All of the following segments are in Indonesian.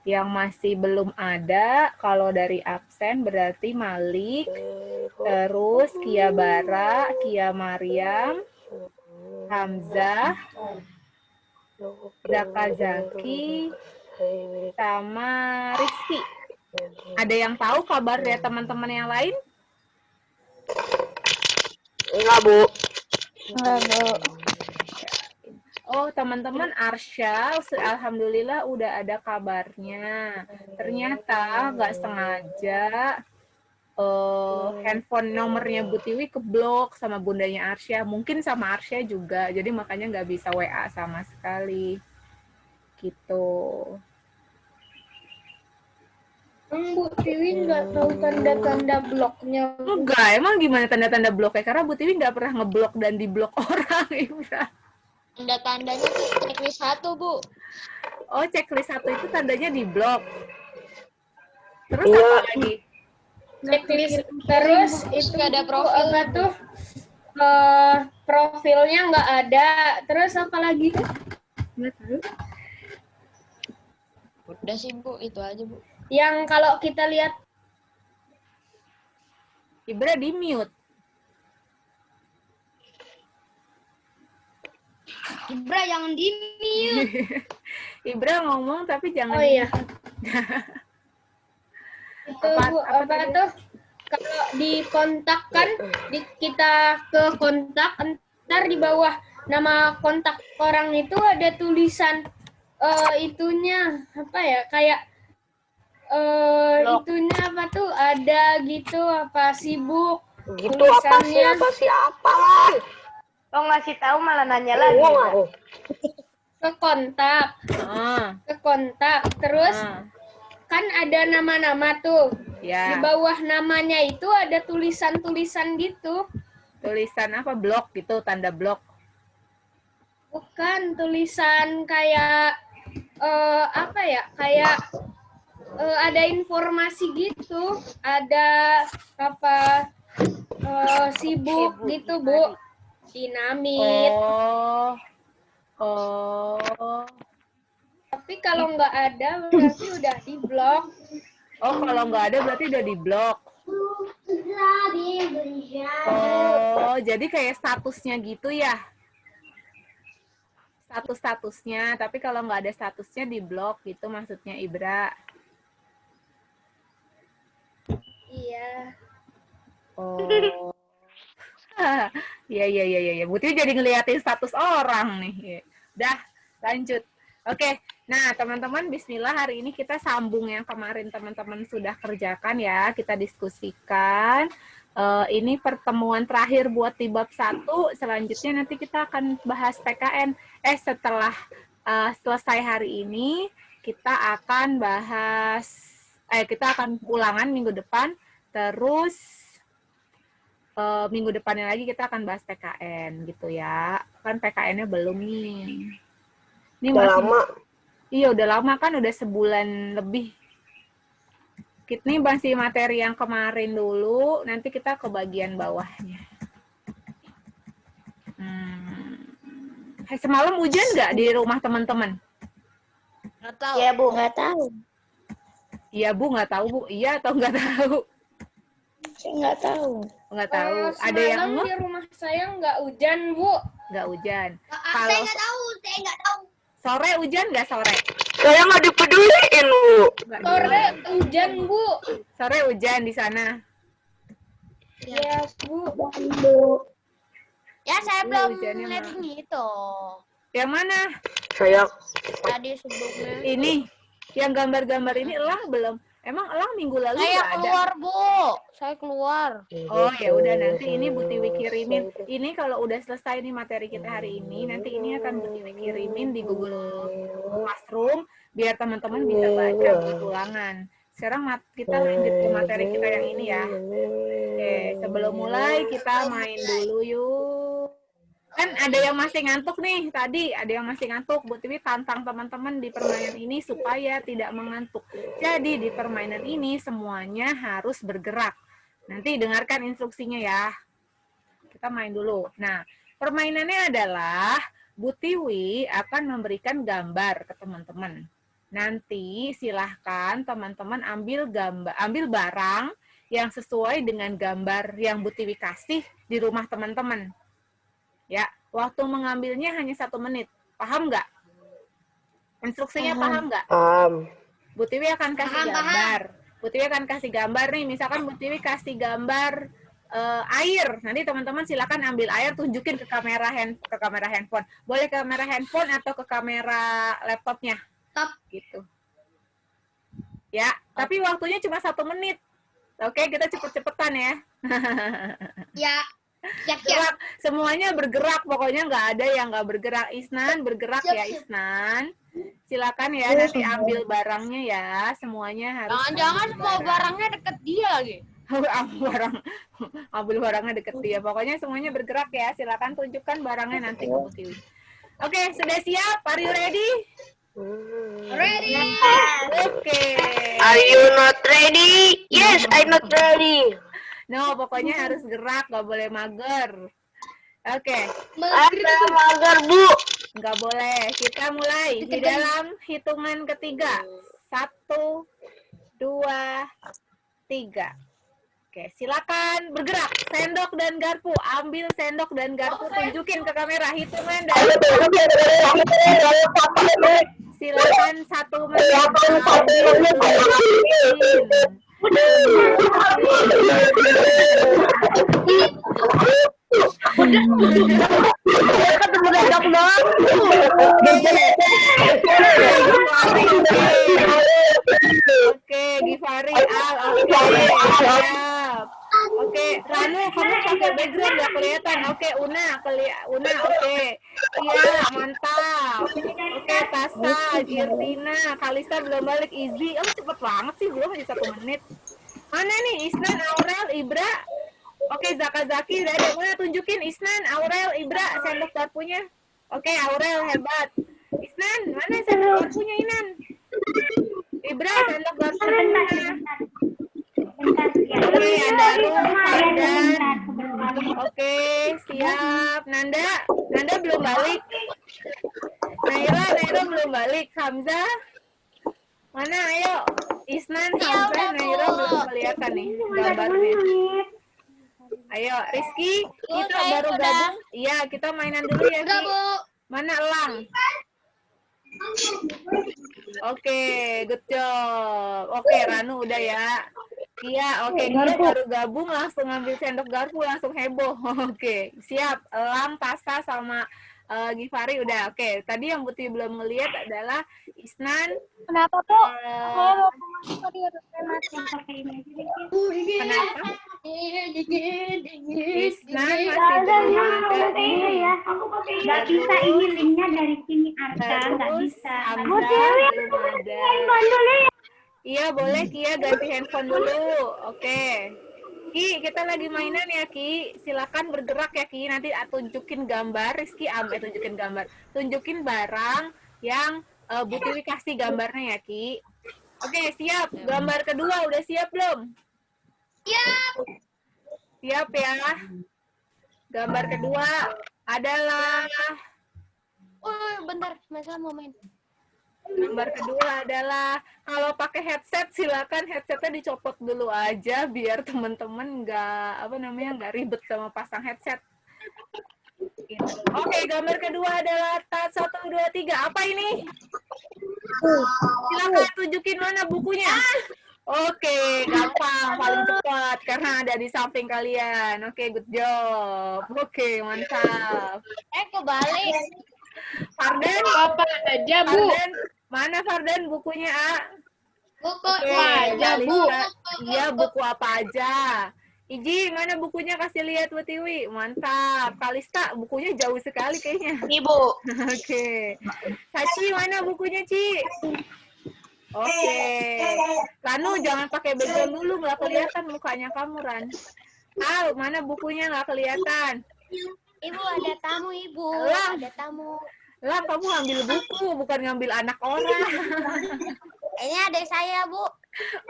Yang masih belum ada, kalau dari absen berarti Malik, terus Kia Bara, Kia Mariam, Hamzah, Zaka Zaki, sama Rizky. Ada yang tahu kabar dari teman-teman yang lain? Enggak, Bu. Enggak, Bu. Oh, teman-teman, Arsya, alhamdulillah udah ada kabarnya. Ternyata nggak sengaja handphone nomornya Bu Tiwi keblok sama bundanya Arsya. Mungkin sama Arsya juga, jadi makanya nggak bisa WA sama sekali. Gitu. Bu Tiwi nggak tahu tanda-tanda bloknya. Enggak, emang gimana tanda-tanda bloknya? Karena Bu Tiwi nggak pernah ngeblok dan diblok orang, Ibra. Tanda-tandanya tuh checklist 1, Bu. Oh, checklist 1 itu tandanya diblok. Terus Iya. apa lagi? Checklist terus itu Nggak ada profil. apa tuh? Profilnya nggak ada. Terus apa lagi? Nggak tahu. Udah sih, Bu. Itu aja, Bu. Yang kalau kita lihat Ibra di mute. Ibra jangan di-mute. Ibra ngomong tapi jangan. oh iya. Itu Apa- Bu, apa apa tadi? tuh? Kalau dikontakkan, kita ke kontak, ntar di bawah nama kontak orang itu ada tulisan itunya apa ya? Kayak itunya apa tuh? Ada gitu apa sibuk? Gitu apa sih? Tulisannya. Apa sih? Apa lah? Lo ngasih tahu malah nanya lagi. Ngomong Mbak. aku. Ke kontak, Ah, ke kontak. Terus ah, kan ada nama-nama tuh. Di ya. bawah namanya itu ada tulisan-tulisan gitu. Tulisan apa? Blok gitu, tanda blok. Bukan tulisan kayak apa ya? Kayak ada informasi gitu. Ada apa sibuk gitu, Bu. Dinamit. Oh. Tapi kalau nggak ada berarti udah di blok. Oh, kalau nggak ada berarti udah di blok. Oh, jadi kayak statusnya gitu ya? Statusnya, tapi kalau nggak ada statusnya di blok gitu maksudnya Ibra. Iya. Oh. Iya. Buti jadi ngeliatin status orang nih. Dah, lanjut. Oke, nah teman-teman, bismillah, hari ini kita sambung yang kemarin teman-teman sudah kerjakan ya, kita diskusikan. Ini pertemuan terakhir buat di bab 1, selanjutnya nanti kita akan bahas PKN. Setelah selesai hari ini, kita akan bahas, kita akan ulangan minggu depan, terus minggu depannya lagi kita akan bahas PKN gitu ya. Kan PKN-nya belum nih. Ini Udah masih lama. Iya, udah lama kan, udah sebulan lebih. Ini masih materi yang kemarin dulu, nanti kita ke bagian bawahnya. Semalam hujan nggak di rumah teman-teman? Nggak tahu. Iya, Bu. Nggak tahu. Iya, Bu, nggak tahu, Bu. Iya atau nggak tahu? Saya nggak tahu. Nggak tahu. Ada yang Semalam ngeh? di rumah saya nggak hujan, Bu. Nggak hujan. Saya Kalau nggak tahu. Saya nggak tahu. sore hujan nggak sore? Saya nggak dipeduliin, Bu. Nggak Sore hujan. hujan, Bu. Sore hujan di sana. Ya, Bu. Ya, saya Iya, belum hujannya lihat mah. ini itu. Yang mana? Saya Tadi sebelumnya. Ini. Yang gambar-gambar ini Elang belum. Emang Elang minggu lalu Saya nggak ada? keluar, Bu. Saya keluar. Oh ya udah, nanti ini Bu Tiwi kirimin. Ini kalau udah selesai nih materi kita hari ini, nanti ini akan Bu Tiwi kirimin di Google Classroom biar teman-teman bisa baca buat ulangan. Sekarang kita lanjut ke materi kita yang ini ya. Oke, sebelum mulai kita main dulu yuk. Kan ada yang masih ngantuk nih tadi, ada yang masih ngantuk. Bu Tiwi tantang teman-teman di permainan ini supaya tidak mengantuk. Jadi di permainan ini semuanya harus bergerak. Nanti dengarkan instruksinya ya. Kita main dulu. Nah, permainannya adalah Bu Tiwi akan memberikan gambar ke teman-teman. Nanti silahkan teman-teman ambil barang yang sesuai dengan gambar yang Bu Tiwi kasih di rumah teman-teman. Ya, waktu mengambilnya hanya 1 menit. Paham nggak? Instruksinya paham nggak? Bu Tiwi akan kasih gambar. Bu Tiwi akan kasih gambar nih, misalkan Bu Tiwi kasih gambar air. Nanti teman-teman silakan ambil air, tunjukin ke kamera handphone. Boleh ke kamera handphone atau ke kamera laptopnya. Gitu. Ya, tapi waktunya cuma 1 menit. Oke, kita cepet-cepetan ya. Ya. Gerak, semuanya bergerak, pokoknya nggak ada yang nggak bergerak. Isnan bergerak ya, Isnan. Silakan ya, nanti ambil barangnya ya, semuanya harus. Jangan-jangan semua barangnya deket dia lagi. ambil barangnya deket dia. Pokoknya semuanya bergerak ya. Silakan tunjukkan barangnya nanti ke Bu Tiwi. Oke, sudah siap? Are you ready? Ready? Oke. Are you not ready? Yes, I'm not ready. No, pokoknya harus gerak, nggak boleh mager. Oke. Ada mager, Bu. Nggak boleh. Kita mulai di dalam hitungan ketiga. 1, 2, 3. Oke, silakan bergerak. Sendok dan garpu. Ambil sendok dan garpu, tunjukin ke kamera. Hitungan dari silakan 1 menit. Ambil, tunjukin. Oke, Givari, Al, oke, siap. Oke, Ranu, kamu pakai background nggak kelihatan. Oke, Una, oke. Iya, mantap. Oke, Tasa, Girtina, Kalista belum balik. Izzy, cepet banget sih, belum aja 1 menit. Mana nih, Isnan, Aurel, Ibra? Oke, Zakazaki, udah ada. Una, tunjukin Isnan, Aurel, Ibra, sendok garpunya. Oke, Aurel, hebat. Isnan, mana sendok garpunya, Inan? Ibra, sendok garpunya. Oke, Andaru, Fardan. Oke, siap. Nanda belum balik. Naira belum balik. Hamzah, mana? Ayo. Isnan, Hamzah, Naira belum kelihatan nih gambarnya. Ayo, Rizky, kita baru gabung. Iya, kita mainan dulu ya, Ki. Mana Elang? Oke, good job. Oke, Ranu udah ya. Iya, oke. Dia baru gabung langsung ngambil sendok garpu, langsung heboh. Oke, siap. Elang, Tasa, sama Givari udah. Oke, tadi yang Buti belum ngelihat adalah Isnan. Kenapa tuh? Kenapa? Isnan masih belum ada nih. Nggak bisa ini linknya dari sini Arka, nggak Terus bisa. Hamzah belum ada. Iya, boleh Kia ganti handphone dulu. Oke. Ki, kita lagi mainan ya, Ki. Silakan bergerak ya, Ki. Nanti tunjukin gambar. Rizky tunjukin gambar. Tunjukin barang yang Bu Tiwi kasih gambarnya ya, Ki. Oke, siap. Gambar kedua udah siap belum? Siap. Siap ya. Gambar kedua adalah Bentar, Masalah mau main. Gambar kedua adalah kalau pakai headset silakan headsetnya dicopot dulu aja biar teman-teman nggak ribet sama pasang headset. Gitu. Oke, gambar kedua adalah 1, 2, 3. Apa ini? Silakan tunjukin mana bukunya. Oke, gampang, paling cepat karena ada di samping kalian. Oke, good job. Oke, mantap. Kebalik. Fardan, Apa aja, Bu? Fardan, mana Fardan bukunya, A? Buku Oke, aja, Bu. Iya, buku apa aja. Iji, mana bukunya? Kasih lihat Bu Tiwi. Mantap. Kalista, bukunya jauh sekali kayaknya. Ibu. Oke. Saci, mana bukunya, Ci? Oke. Ranu, jangan pakai background dulu, nggak kelihatan mukanya kamu, Ran. Al, mana bukunya nggak kelihatan? Ibu ada tamu, Ibu. Elang. Ada tamu. Lah, kamu ngambil buku, bukan ngambil anak orang. Ini adik saya, Bu.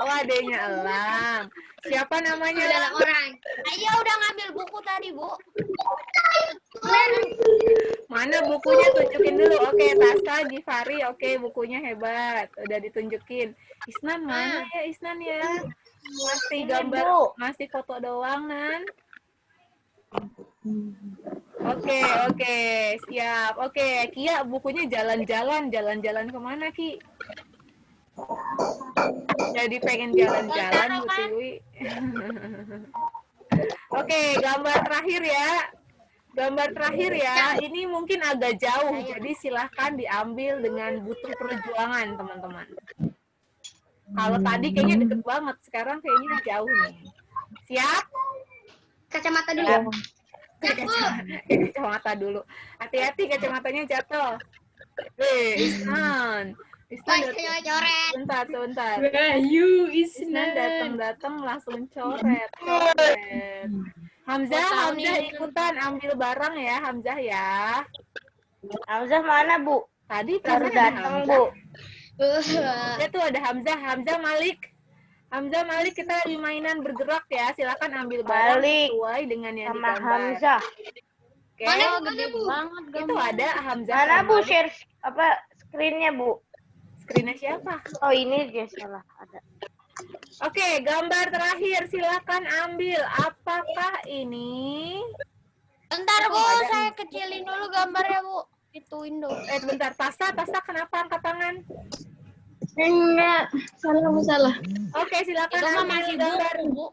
Oh, adanya Elang. Siapa namanya? Ada Elang? orang. Ayo udah ngambil buku tadi, Bu. Mana bukunya, tunjukin dulu. Oke, Tasa, Givari, oke, bukunya hebat. Udah ditunjukin. Isnan mana ya, Isnan ya? Masih gambar, masih foto doang, Nan. Oke, siap. Oke, Kia, bukunya jalan-jalan. Jalan-jalan kemana, Ki? Jadi pengen jalan-jalan, Bu Tiwi. Oke, gambar terakhir ya. Gambar terakhir ya. Ini mungkin agak jauh, jadi silahkan diambil dengan butuh perjuangan, teman-teman. Kalau tadi kayaknya deket banget, sekarang kayaknya jauh nih. Siap? Kacamata dulu. Kacamata dulu. Hati-hati kacamatanya jatuh. Isnan. Isnan sebentar. Rayu Isnan datang langsung coret. Hamzah ikutan ambil barang ya, Hamzah ya. Hamzah mana, Bu? Tadi Baru perasaan ada datang, Hamzah. Bu. Ya tuh ada Hamzah Malik. Kita lagi mainan bergerak ya. Silakan ambil barang Malik. sesuai dengan yang Sama digambar. Hamzah. Oke. gede banget Itu ada Hamzah. Mana, sama Bu, Malik. share screen-nya, Bu? Screen-nya siapa? Oh, ini dia salah. Ada. Oke, gambar terakhir silakan ambil. Apakah ini? Bentar Bu, saya kecilin dulu gambarnya Bu. Ituin dulu. Bentar, Tasa kenapa angkat tangan? Enggak, salah. Oke, silakan Itu mah ambil masih gambar. buku Bu.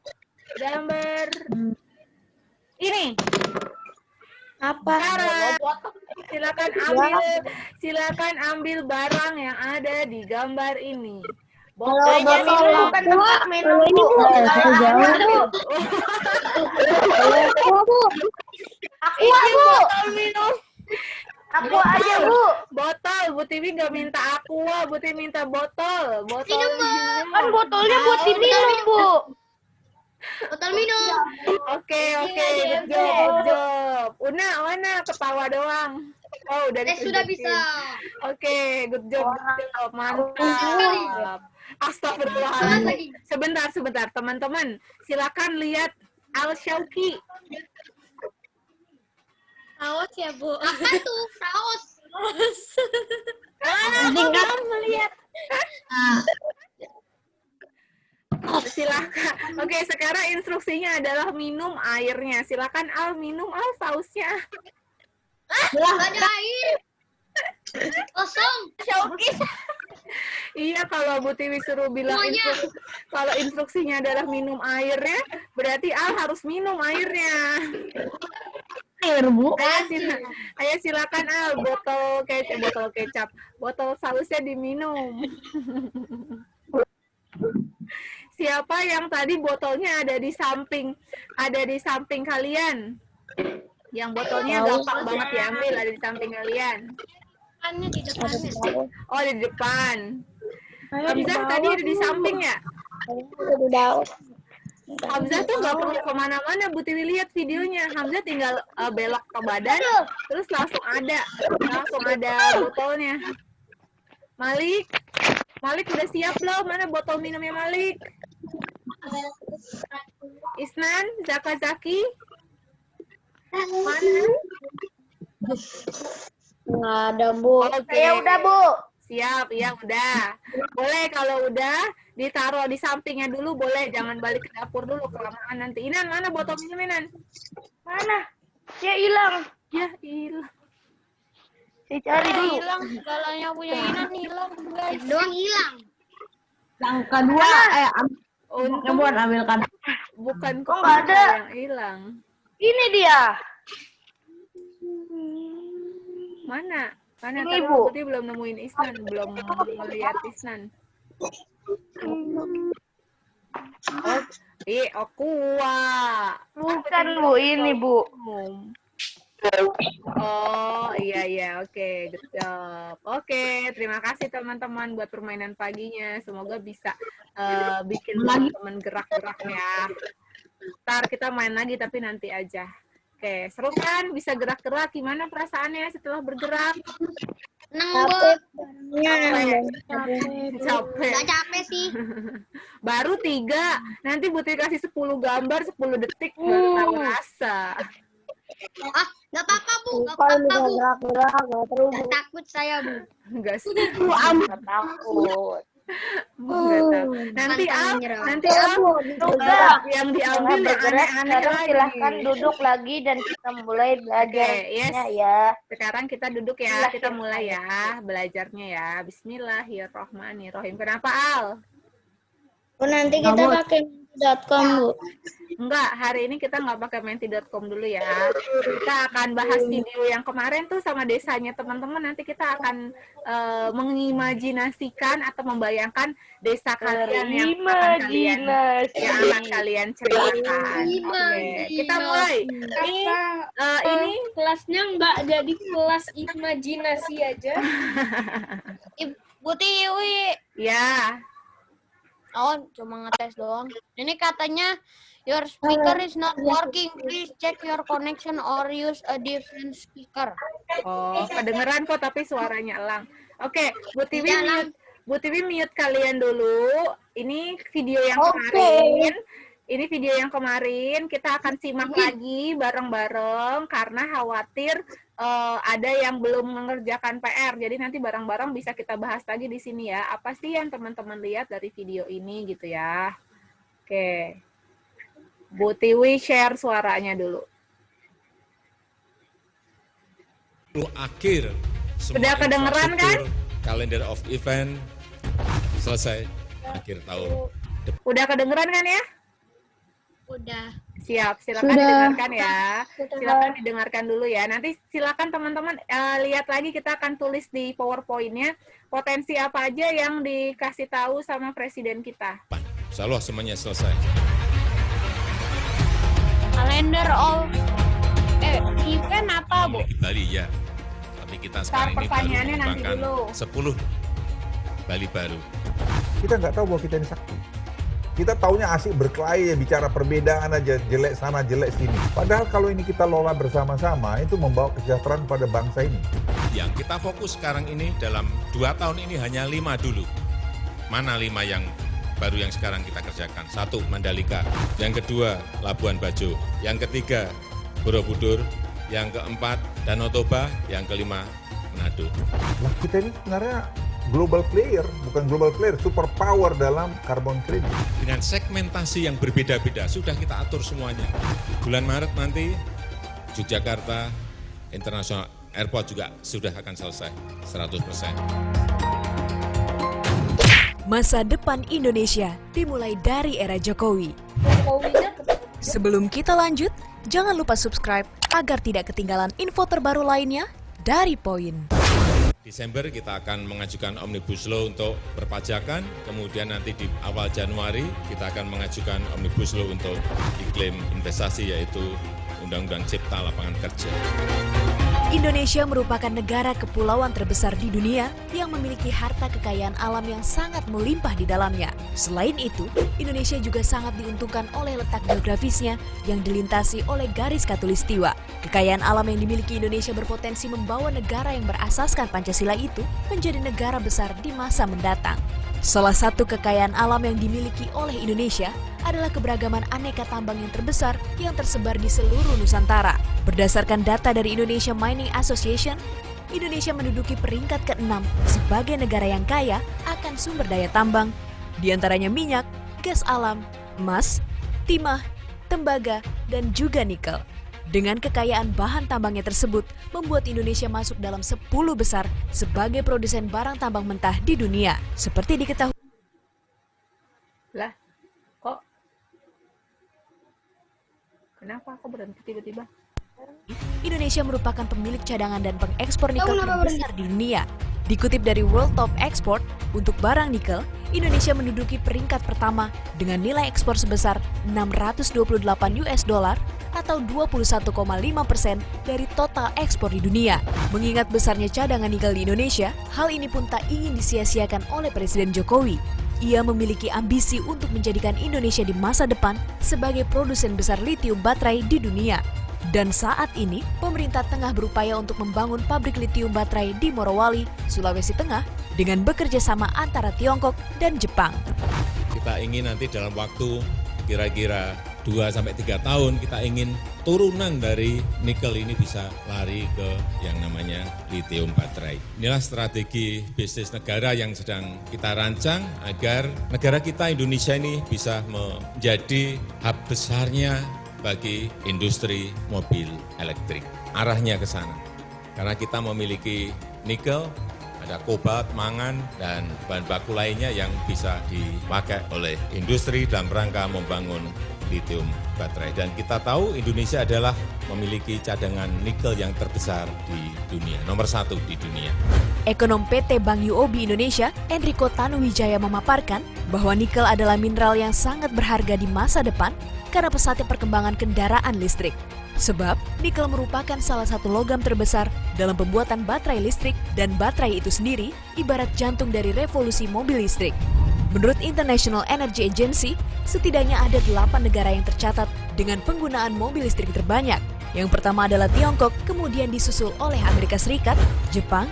Gambar ini. Apa? Sarah, silakan ambil barang yang ada di gambar ini. Botolnya minum bukan tempat minum, Bu. Aqua, Bu. Aqua aja, Bu. Botol, Bu Tiwi nggak minta aqua, Bu Tiwi minta botol. Botol Kan botolnya buat diminum, Bu. Botol minum. Oke, good job. Una ketawa doang. Oh, udah Sudah ditunjukin. bisa. Oke, good job. Mantap. Astagfirullahaladzim. Sebentar, teman-teman. Silakan lihat Al Syauki. Saus ya Bu. Apa tuh? Saus. Tinggal melihat. Silakan. Oke, sekarang instruksinya adalah minum airnya. Silakan Al minum sausnya. Gak ada air. Kosong. Iya, kalau Bu Tiwi suruh bilang kalau instruksinya adalah minum airnya, berarti Al harus minum airnya. Air, Bu. Ayo silakan Al, botol kecap, botol sausnya diminum. Siapa yang tadi botolnya ada di samping kalian? Yang botolnya gampang banget diambil, ada di samping kalian. Di depannya. Oh, di depan. Hamzah tadi ada di samping ya? Hamzah tuh nggak perlu kemana-mana, Bu Tiwi lihat videonya. Hamzah tinggal belok ke badan, terus langsung ada botolnya. Malik udah siap belum? Mana botol minumnya Malik? Isnan, Zaki? Mana? Nggak ada, Bu. Oke. Ya udah, Bu. Siap, ya udah. Boleh kalau udah ditaruh di sampingnya dulu, boleh. Jangan balik ke dapur dulu, kelamaan nanti. Inan, mana botol minum Inan? Mana? Ya hilang. Ya, hilang. Dicari dulu. Hilang segalanya punya Inan hilang guys. Doang hilang. Yang kedua, Untung buat ambilkan. bukan Kok nggak ada? yang hilang. Ini dia. Mana Ini, tadi Bu. Putri belum nemuin Isnan, belum melihat Isnan. Aqua. Bukan, Bu. Ini, Bu. Oh, iya, oke, good job. Oke, terima kasih teman-teman buat permainan paginya. Semoga bisa bikin teman-teman gerak-gerak ya. Ntar kita main lagi, tapi nanti aja. Oke, seru kan? Bisa gerak-gerak. Gimana perasaannya setelah bergerak? Seneng Bu. Capek. Gak capek sih. Baru 3. Nanti Putri kasih 10 gambar, 10 detik. Baru tahu rasa. Nggak apa-apa, Bu. Nggak apa-apa, Bu. Nggak takut saya, Bu. Enggak sih. Nggak takut. Enggak tahu. Nanti Pantang Al, menyerah. nanti Al yang diambil Jangan yang bergerak, aneh-aneh sekarang lagi. silahkan duduk lagi dan kita mulai belajarnya yes. ya. Sekarang kita duduk ya, kita mulai ya belajarnya ya. Bismillahirrohmanirrohim. Kenapa Al? Bu, nanti kita pakai menti.com, Bu. Enggak, hari ini kita nggak pakai menti.com dulu ya. Kita akan bahas video yang kemarin tuh sama desanya teman-teman. Nanti kita akan mengimajinasikan atau membayangkan desa kalian yang akan kalian ceritakan. Oke, kita mulai. Ini Kelasnya nggak jadi kelas imajinasi aja. Bu Tiwi. ya. Oh, cuma ngetes doang. Ini katanya your speaker is not working. Please check your connection or use a different speaker. Oh, kedengeran kok tapi suaranya elang. Oke, Bu Tiwi Iya, mute. Bu Tiwi mute kalian dulu. Ini video yang kemarin. Ini video yang kemarin kita akan simak lagi bareng-bareng karena khawatir ada yang belum mengerjakan PR. Jadi nanti bareng-bareng bisa kita bahas lagi di sini ya. Apa sih yang teman-teman lihat dari video ini gitu ya. Oke. Bu Tiwi share suaranya dulu. Akhir semua Sudah kedengeran kan? Calendar of event selesai akhir tahun. Udah kedengeran kan ya? Udah. Siap, silakan didengarkan ya. Silakan didengarkan dulu ya. Nanti silakan teman-teman lihat lagi, kita akan tulis di PowerPoint-nya potensi apa aja yang dikasih tahu sama presiden kita. Insya Allah semuanya selesai. Kalender all event apa, Bu? Di Bali ya. Tapi kita Start sekarang ini baru pertanyaannya nanti mengembangkan dulu. 10 Bali baru. Kita nggak tahu bahwa kita ini sakti. Kita taunya asik berkelahi, bicara perbedaan aja, jelek sana, jelek sini. Padahal kalau ini kita lola bersama-sama, itu membawa kesejahteraan pada bangsa ini. Yang kita fokus sekarang ini dalam 2 tahun ini hanya 5 dulu. Mana 5 yang baru yang sekarang kita kerjakan? 1, Mandalika. Yang kedua, Labuan Bajo. Yang ketiga, Borobudur. Yang keempat, Danau Toba. Yang kelima, Manado. Nah, kita ini sebenarnya global player, bukan global player, super power dalam carbon credit. Dengan segmentasi yang berbeda-beda, sudah kita atur semuanya. Bulan Maret nanti, Yogyakarta International Airport juga sudah akan selesai 100%. Masa depan Indonesia dimulai dari era Jokowi. Sebelum kita lanjut, jangan lupa subscribe agar tidak ketinggalan info terbaru lainnya dari Poin. Desember kita akan mengajukan Omnibus Law untuk perpajakan, kemudian nanti di awal Januari kita akan mengajukan Omnibus Law untuk iklim investasi, yaitu Undang-Undang Cipta Lapangan Kerja. Indonesia merupakan negara kepulauan terbesar di dunia yang memiliki harta kekayaan alam yang sangat melimpah di dalamnya. Selain itu, Indonesia juga sangat diuntungkan oleh letak geografisnya yang dilintasi oleh garis khatulistiwa. Kekayaan alam yang dimiliki Indonesia berpotensi membawa negara yang berasaskan Pancasila itu menjadi negara besar di masa mendatang. Salah satu kekayaan alam yang dimiliki oleh Indonesia adalah keberagaman aneka tambang yang terbesar yang tersebar di seluruh Nusantara. Berdasarkan data dari Indonesia Mining Association, Indonesia menduduki peringkat ke-6 sebagai negara yang kaya akan sumber daya tambang, di antaranya minyak, gas alam, emas, timah, tembaga, dan juga nikel. Dengan kekayaan bahan tambangnya tersebut, membuat Indonesia masuk dalam 10 besar sebagai produsen barang tambang mentah di dunia. Seperti diketahui. Lah, kok? Kenapa aku berhenti tiba-tiba? Indonesia merupakan pemilik cadangan dan pengekspor nikel terbesar di dunia. Dikutip dari World Top Export, untuk barang nikel, Indonesia menduduki peringkat pertama dengan nilai ekspor sebesar $628 atau 21,5% dari total ekspor di dunia. Mengingat besarnya cadangan nikel di Indonesia, hal ini pun tak ingin disia-siakan oleh Presiden Jokowi. Ia memiliki ambisi untuk menjadikan Indonesia di masa depan sebagai produsen besar litium baterai di dunia. Dan saat ini, pemerintah tengah berupaya untuk membangun pabrik litium baterai di Morowali, Sulawesi Tengah, dengan bekerja sama antara Tiongkok dan Jepang. Kita ingin nanti dalam waktu kira-kira 2-3 tahun kita ingin turunan dari nikel ini bisa lari ke yang namanya lithium baterai. Inilah strategi bisnis negara yang sedang kita rancang agar negara kita Indonesia ini bisa menjadi hub besarnya bagi industri mobil elektrik. Arahnya ke sana. Karena kita memiliki nikel, ada kobalt, mangan, dan bahan baku lainnya yang bisa dipakai oleh industri dalam rangka membangun lithium baterai. Dan kita tahu Indonesia adalah memiliki cadangan nikel yang terbesar di dunia, nomor 1 di dunia. Ekonom PT Bank UOB Indonesia, Enrico Tanuwijaya memaparkan bahwa nikel adalah mineral yang sangat berharga di masa depan karena pesatnya perkembangan kendaraan listrik. Sebab, nikel merupakan salah satu logam terbesar dalam pembuatan baterai listrik dan baterai itu sendiri ibarat jantung dari revolusi mobil listrik. Menurut International Energy Agency, setidaknya ada 8 negara yang tercatat dengan penggunaan mobil listrik terbanyak. Yang pertama adalah Tiongkok, kemudian disusul oleh Amerika Serikat, Jepang,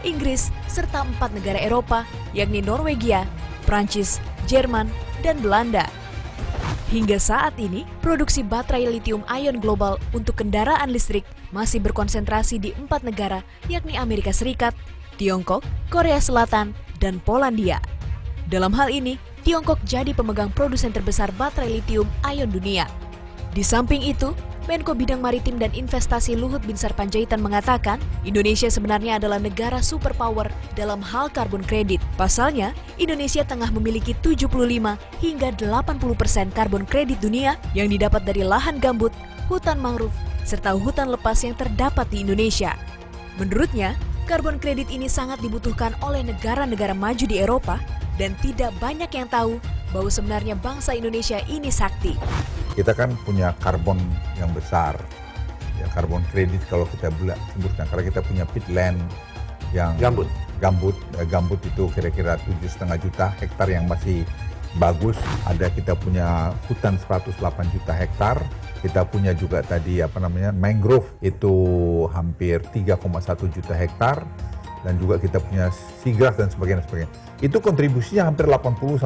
Inggris, serta 4 negara Eropa, yakni Norwegia, Prancis, Jerman, dan Belanda. Hingga saat ini, produksi baterai lithium ion global untuk kendaraan listrik masih berkonsentrasi di 4 negara, yakni Amerika Serikat, Tiongkok, Korea Selatan, dan Polandia. Dalam hal ini, Tiongkok jadi pemegang produsen terbesar baterai lithium ion dunia. Di samping itu, Menko Bidang Maritim dan Investasi Luhut Binsar Panjaitan mengatakan, Indonesia sebenarnya adalah negara superpower dalam hal karbon kredit. Pasalnya, Indonesia tengah memiliki 75 hingga 80% karbon kredit dunia yang didapat dari lahan gambut, hutan mangrove, serta hutan lepas yang terdapat di Indonesia. Menurutnya, karbon kredit ini sangat dibutuhkan oleh negara-negara maju di Eropa dan tidak banyak yang tahu bahwa sebenarnya bangsa Indonesia ini sakti. Kita kan punya karbon yang besar, ya karbon kredit kalau kita sebutkan, karena kita punya peatland yang gambut itu kira-kira 7,5 juta hektar yang masih bagus. Ada kita punya hutan 108 juta hektar. Kita punya juga tadi mangrove itu hampir 3,1 juta hektar. Dan juga kita punya seagrass dan sebagainya. Itu kontribusinya hampir 80-90%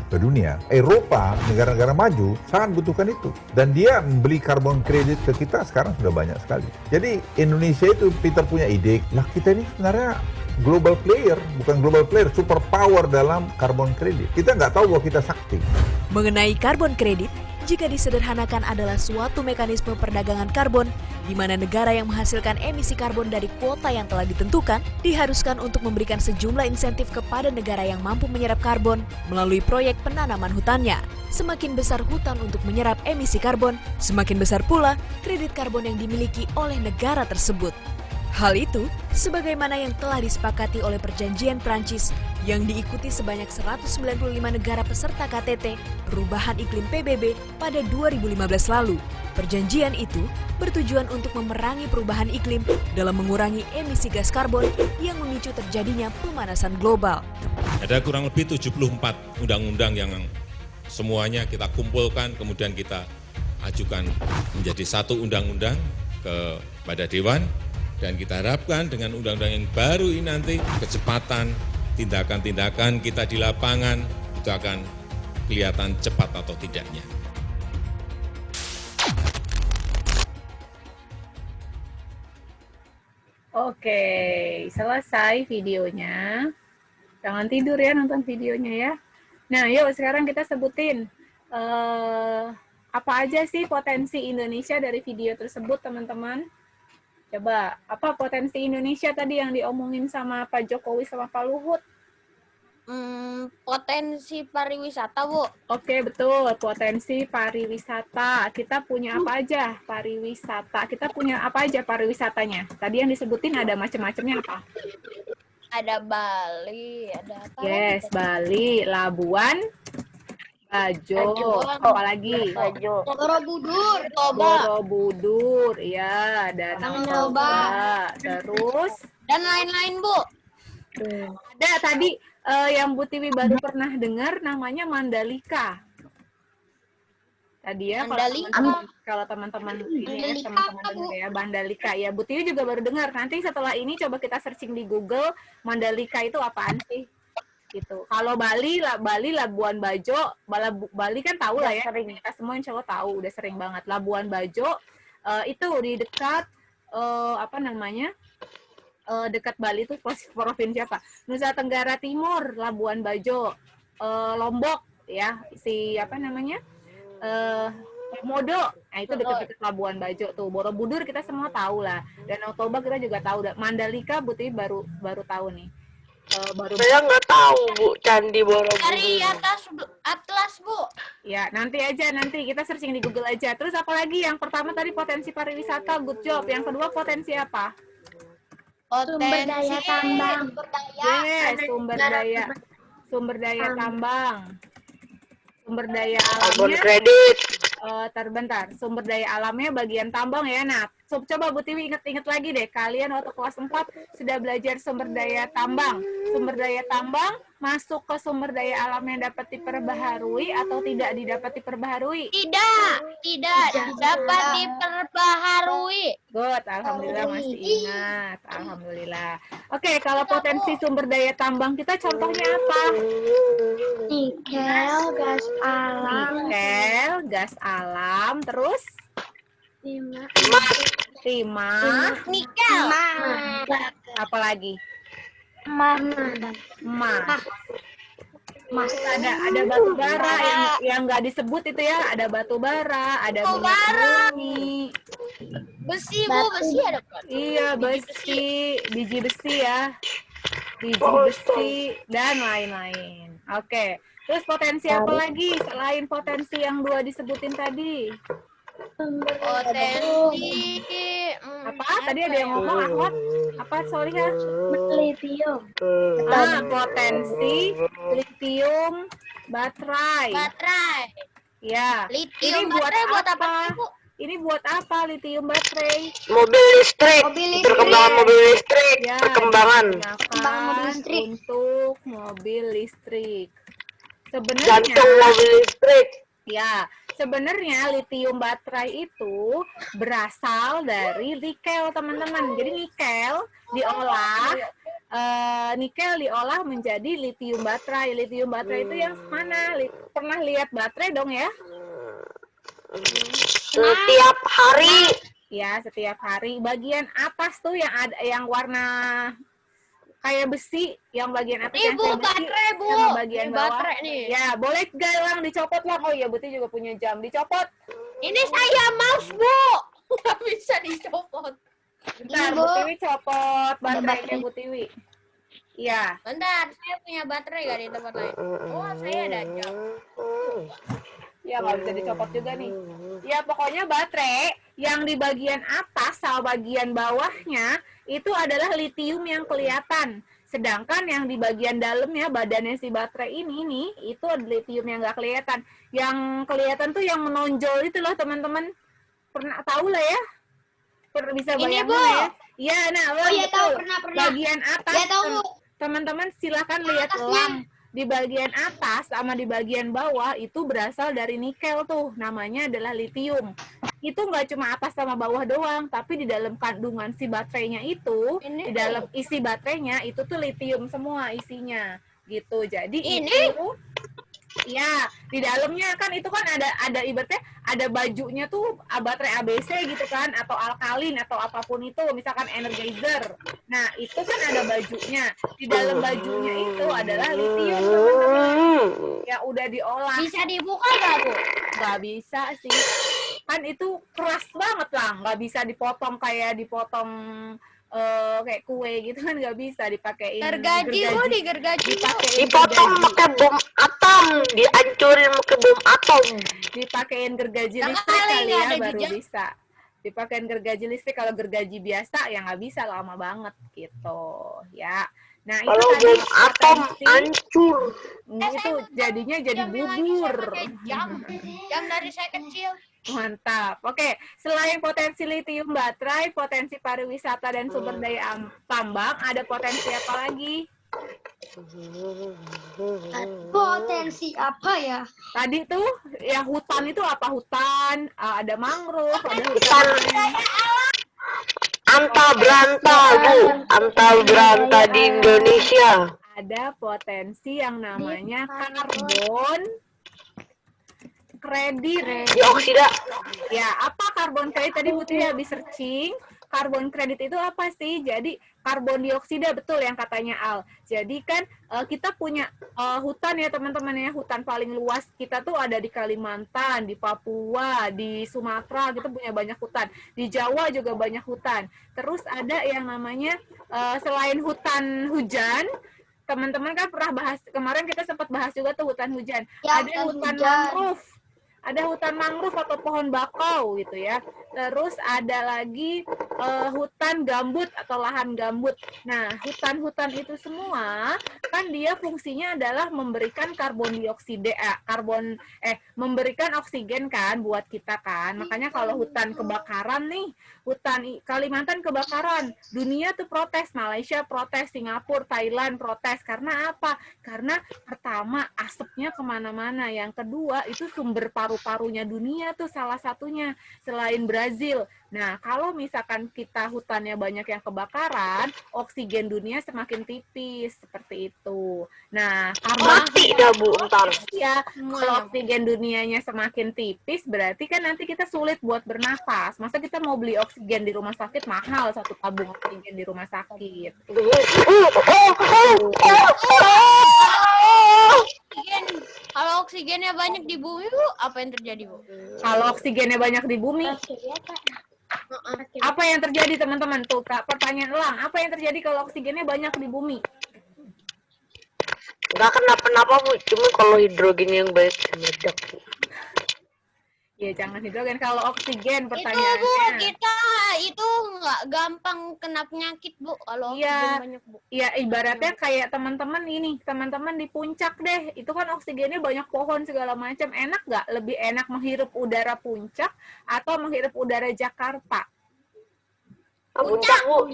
ke dunia. Eropa, negara-negara maju, sangat butuhkan itu. Dan dia membeli karbon kredit ke kita sekarang sudah banyak sekali. Jadi Indonesia itu, Peter punya ide, lah kita ini sebenarnya global player, bukan global player, super power dalam karbon kredit. Kita nggak tahu bahwa kita sakti. Mengenai karbon kredit, jika disederhanakan adalah suatu mekanisme perdagangan karbon di mana negara yang menghasilkan emisi karbon dari kuota yang telah ditentukan diharuskan untuk memberikan sejumlah insentif kepada negara yang mampu menyerap karbon melalui proyek penanaman hutannya. Semakin besar hutan untuk menyerap emisi karbon, semakin besar pula kredit karbon yang dimiliki oleh negara tersebut. Hal itu sebagaimana yang telah disepakati oleh Perjanjian Prancis yang diikuti sebanyak 195 negara peserta KTT Perubahan Iklim PBB pada 2015 lalu. Perjanjian itu bertujuan untuk memerangi perubahan iklim dalam mengurangi emisi gas karbon yang memicu terjadinya pemanasan global. Ada kurang lebih 74 undang-undang yang semuanya kita kumpulkan, kemudian kita ajukan menjadi satu undang-undang kepada Dewan. Dan kita harapkan dengan undang-undang yang baru ini nanti kecepatan tindakan-tindakan kita di lapangan itu akan kelihatan cepat atau tidaknya. Oke, selesai videonya. Jangan tidur ya nonton videonya ya. Nah, yuk sekarang kita sebutin apa aja sih potensi Indonesia dari video tersebut, teman-teman. Coba, apa potensi Indonesia tadi yang diomongin sama Pak Jokowi sama Pak Luhut? Potensi pariwisata, Bu. Oke, betul. Potensi pariwisata. Kita punya apa aja pariwisata? Kita punya apa aja pariwisatanya? Tadi yang disebutin ada macam-macamnya apa? Ada Bali, ada apa? Yes, Bali, Labuan, Bajo, apalagi? Borobudur, Borobudur, ya, Danau Toba, terus dan lain-lain, Bu. Ada tadi yang Bu Tiwi baru pernah dengar namanya Mandalika. Tadi ya, kalau teman-teman ini ya, teman-teman dengar ya, Mandalika. Ya, Bu Tiwi juga baru dengar. Nanti setelah ini coba kita searching di Google, Mandalika itu apaan sih? Gitu. Kalau Bali, Labuan Bajo, Bali kan tahu lah ya. Sering. Kita semua insya Allah tahu, udah sering banget. Labuan Bajo itu di dekat apa namanya? Dekat Bali itu provinsi apa? Nusa Tenggara Timur, Labuan Bajo, Lombok ya, si apa namanya? Komodo. Nah, itu dekat-dekat Labuan Bajo tuh. Borobudur kita semua tahu lah. Danau Toba kita juga tahu. Mandalika Bu Tiwi baru tahu nih. Saya nggak tahu Bu Candi Borobudur. Dari atas atlas, Bu. Ya, nanti kita searching di Google aja. Terus apalagi yang pertama tadi potensi pariwisata, good job. Yang kedua potensi apa? Potensi daya tambang. Yes, sumber daya tambang. Sumber daya Karbon alamnya kredit. terbentar. Sumber daya alamnya bagian tambang ya. Nah, coba Bu Tiwi inget-inget lagi deh. Kalian waktu kelas 4 sudah belajar sumber daya tambang. Sumber daya tambang masuk ke sumber daya alam yang dapat diperbaharui atau tidak didapat diperbaharui? Tidak dapat diperbaharui. Good, alhamdulillah masih ingat. Alhamdulillah. Oke, kalau potensi sumber daya tambang kita contohnya apa? Nikel, gas alam, Nikel, gas alam, terus timah, Nikel. apa lagi? emas, Emas. Ada batu bara yang nggak disebut itu ya. Ada batu bara, ada minyak bumi. Besi, Bu. Besi ada bukan? Iya, biji besi ya. Biji besi dan lain-lain. Oke. Terus potensi apa lagi selain potensi yang 2 disebutin tadi? Potensi Apa? Tadi ada yang ngomong Ahmad. Apa Solihah? lithium, Potensi litium baterai. Ya. Litium Ini buat baterai buat apa, apa? Bu? Ini buat apa litium baterai? Mobil listrik. Perkembangan mobil listrik. Ya, Perkembangan. digunakan untuk mobil listrik. Jantung Sebenarnya, mobil listrik. ya, sebenarnya litium baterai itu berasal dari nikel, teman-teman. Jadi nikel diolah menjadi litium baterai. Litium baterai itu yang mana? Pernah lihat baterai dong ya? Setiap hari. Ya, setiap hari. Bagian atas tuh yang ada yang warna kayak besi, yang bagian atas Nih, yang Bu, kayak besi baterai, Bu. sama bagian Ini bawah. baterai nih. Ya, boleh galang dicopot lah. Oh iya, Buti juga punya jam. Dicopot. Ini saya mouse, Bu. Nggak bisa dicopot. Bentar, Ini, Bu Bu. Tiwi copot baterainya Bu Tiwi. Iya. Bentar, saya punya baterai gak di tempat lain? Oh, saya ada jam. Ya, nggak bisa dicopot juga nih. Ya, pokoknya baterai yang di bagian atas sama bagian bawahnya itu adalah litium yang kelihatan. Sedangkan yang di bagian dalamnya, badannya si baterai ini nih, itu litium yang nggak kelihatan. Yang kelihatan tuh yang menonjol itu loh, teman-teman. Pernah tahu lah ya? Bisa bayangin Bu. ya? Iya, nah, iya, betul. tahu, pernah. Bagian atas, Iya, tahu, Bu. teman-teman silakan lihat elang. Di bagian atas sama di bagian bawah itu berasal dari nikel tuh, namanya adalah litium. Itu nggak cuma atas sama bawah doang, tapi di dalam kandungan si baterainya itu, di dalam isi baterainya itu tuh litium semua isinya, gitu. Jadi itu, ya di dalamnya kan itu kan ada ibaratnya ada bajunya tuh baterai ABC gitu kan, atau alkalin atau apapun itu, misalkan energizer. Nah itu kan ada bajunya. Di dalam bajunya itu adalah litium, teman-teman. Ya udah diolah. Bisa dibuka nggak, Bu? Nggak bisa sih. Kan itu keras banget lah. Nggak bisa dipotong kayak kayak kue gitu kan, nggak bisa dipakein Gergaji, Bu, digergaji. Dipotong pakai bom atom, dihancurin pakai bom atom. Dipakein gergaji listrik kali kali nggak ya ada baru jejak. bisa. Dipakein gergaji listrik, kalau gergaji biasa ya nggak bisa, lama banget gitu ya. Nah itu Kalau tadi bom atom potensi, hancur. itu jadinya jadi bubur. Jam dari saya kecil. Mantap. Oke, selain potensi litium baterai, potensi pariwisata dan sumber daya tambang, ada potensi apa lagi? Potensi apa ya? Tadi tuh ya hutan itu apa? Hutan, ada mangrove, ada hutan. Anta beranta, Bu. Anta beranta di Indonesia. ada potensi yang namanya karbon kredit. Dioksida. Ya, apa karbon kredit? Tadi Bu Tiwi habis searching. Karbon kredit itu apa sih? Jadi karbon dioksida, betul yang katanya Al. Jadi kan kita punya hutan ya teman-teman ya. Hutan paling luas kita tuh ada di Kalimantan, di Papua, di Sumatera, kita punya banyak hutan. Di Jawa juga banyak hutan. Terus ada yang namanya selain hutan hujan, teman-teman kan pernah bahas, kemarin kita sempat bahas juga tuh hutan hujan. Ya, Ada hutan hutan hujan. mangrove. Ada hutan mangrove atau pohon bakau gitu ya. Terus ada lagi hutan gambut atau lahan gambut. Nah, hutan-hutan itu semua kan dia fungsinya adalah memberikan karbon dioksida, memberikan oksigen kan buat kita kan. Makanya kalau hutan kebakaran nih, hutan Kalimantan kebakaran, dunia tuh protes, Malaysia protes, Singapura, Thailand protes. Karena apa? Karena pertama asapnya kemana-mana, yang kedua itu sumber paru-parunya dunia tuh salah satunya selain Brazil. Nah, kalau misalkan kita hutannya banyak yang kebakaran, oksigen dunia semakin tipis seperti itu. Nah, karena Mati dah Bu, ntar. ya, kalau oksigen dunianya semakin tipis, berarti kan nanti kita sulit buat bernafas. Masa kita mau beli oksigen di rumah sakit mahal, satu tabung oksigen di rumah sakit. Kalau oksigennya banyak di bumi, Bu, apa yang terjadi, Bu? Kalau oksigennya banyak di bumi, apa yang terjadi teman-teman? Tuh Kak, pertanyaan Elang, apa yang terjadi kalau oksigennya banyak di bumi? Nggak kenapa-napa Bu, cuma kalau hidrogen yang banyak meledak Bu. Ya jangan hidrogen, kalau oksigen Itu, Bu, pertanyaannya. kita itu nggak gampang kena penyakit, Bu, kalau Iya. oksigen banyak, Bu. Ya ibaratnya kayak teman-teman ini, teman-teman di puncak deh, itu kan oksigennya banyak pohon segala macam. Enak nggak? Lebih enak menghirup udara puncak atau menghirup udara Jakarta? Puncak Bu.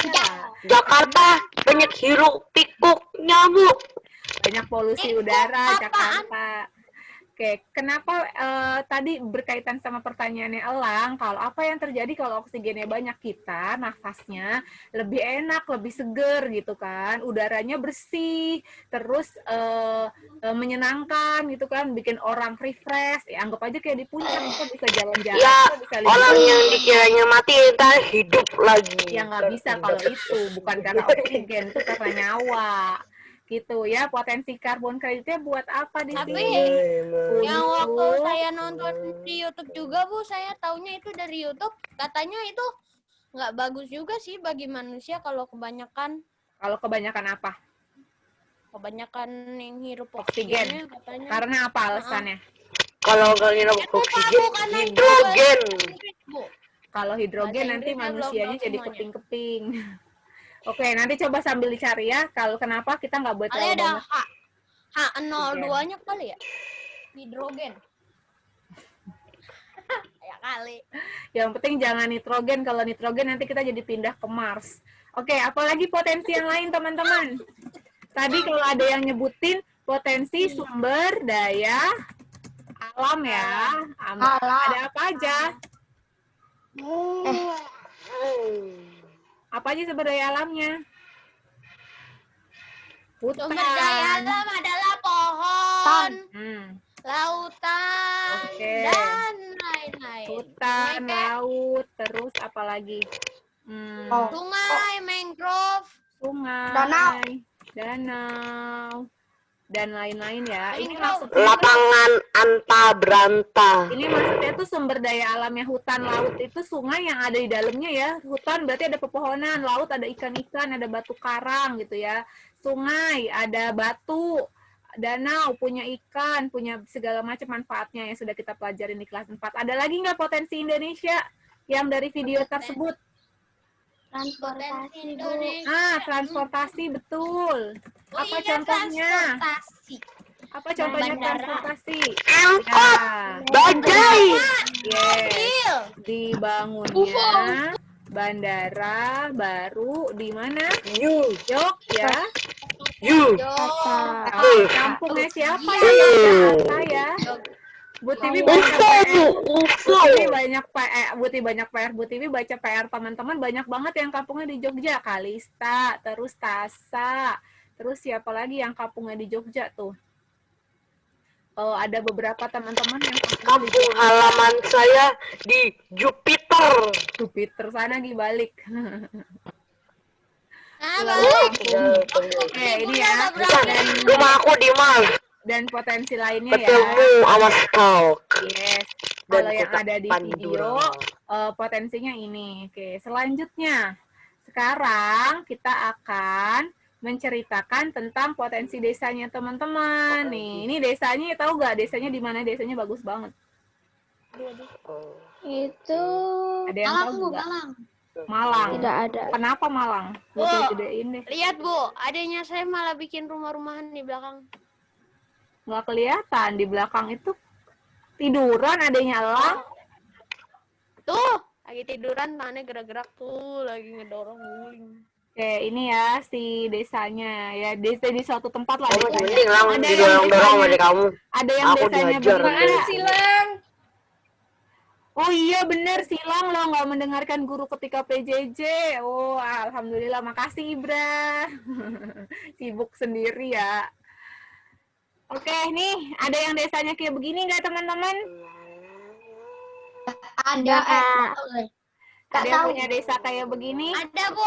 Ya, Jakarta banyak hiruk pikuknya Bu. banyak polusi udara Jakarta. Oke, kenapa tadi berkaitan sama pertanyaannya Elang, kalau apa yang terjadi kalau oksigennya banyak, kita nafasnya lebih enak, lebih seger gitu kan, udaranya bersih, terus menyenangkan gitu kan, bikin orang refresh, ya anggap aja kayak di puncak, kita bisa jalan-jalan, Ya, kita bisa orang liburan. yang dikiranya mati ntar hidup lagi. Ya nggak bisa kalau itu, bukan karena oksigen, itu karena nyawa. Gitu ya, potensi karbon kreditnya buat apa di Tapi sini? yang waktu Untuk saya nonton di YouTube juga, Bu, saya taunya itu dari YouTube, katanya itu nggak bagus juga sih bagi manusia kalau kebanyakan apa? Kebanyakan yang hirup Oksigen. oksigennya katanya. Karena apa alasannya? Kalau nggak ngira Itu, Pak, oksigen, bukan hidrogen. Bu. Kalau hidrogen Bahasa nanti Inggrisnya manusianya belum jadi semuanya. keping-keping. Oke, nanti coba sambil dicari ya. Kalau kenapa kita nggak boleh Kali terlalu ada banyak. H02-nya kali ya? Hidrogen. Ya kali. Yang penting jangan nitrogen. Kalau nitrogen nanti kita jadi pindah ke Mars. Oke, apalagi potensi yang lain teman-teman? Tadi kalau ada yang nyebutin potensi sumber daya alam ya. Ada apa aja? Apa aja sumber daya alamnya? Hutan. Sumber daya alam adalah pohon, Hmm. lautan, Oke. dan lain-lain. Hutan, Kayak laut, terus apa lagi? sungai, mangrove, Sungai, danau, dan lain-lain ya. Ini maksudnya Lapangan anta beranta. ini maksudnya tuh sumber daya alamnya hutan, laut itu sungai yang ada di dalamnya ya. Hutan berarti ada pepohonan, laut ada ikan-ikan, ada batu karang gitu ya. Sungai ada batu, danau punya ikan, punya segala macam manfaatnya yang sudah kita pelajarin di kelas 4. Ada lagi nggak potensi Indonesia yang dari video tersebut? potensi Indonesia. Transportasi betul. Oh Apa iya, contohnya? transportasi. Apa contohnya Bandara. transportasi? Angkot, Ya, bajai. yes. Dibangunnya bandara baru di mana? Jogja. Kampungnya siapa ya? Jakarta ya. Bu Tiwi banyak PR. Bu Tiwi baca PR teman-teman banyak banget yang kampungnya di Jogja. Kalista, terus Tasa, Terus siapa lagi yang kampungnya di Jogja tuh? Ada beberapa teman-teman yang Kampung halaman saya di Jupiter. Jupiter sana dibalik. Nah, Pulang balik. kampung. Oke, ini ya. Bukan, rumah aku di Mars. Dan potensi lainnya ya. Ketemu sama Stalk. Yes. Dan Kalau yang kotak ada di video, potensinya ini. Oke, selanjutnya. Sekarang kita akan menceritakan tentang potensi desanya teman-teman. Nih, ini desanya tahu nggak? Desanya di mana? Desanya bagus banget. Itu Ada yang tahu Bu, nggak? Malang. Malang. tidak ada. Kenapa Malang? Oh. Gedein deh. Lihat, Bu, adanya saya malah bikin rumah-rumahan di belakang. Nggak kelihatan di belakang itu tiduran adanya Elang. Tuh, lagi tiduran, tangannya gerak-gerak tuh, lagi ngedorong guling. Oke, ini ya si desanya ya, desa di suatu tempat lah Oh, desanya. mending lang Ada yang didorong-dorong sama desanya- kamu. Ada yang Aku desanya dihajar. begini. Silang. Oh iya bener silang lo nggak mendengarkan guru ketika PJJ. Oh alhamdulillah, makasih Ibra. Sibuk sendiri ya. Oke nih ada yang desanya kayak begini nggak teman-teman? Ada, Ada yang punya desa kayak begini? Ada, Bu,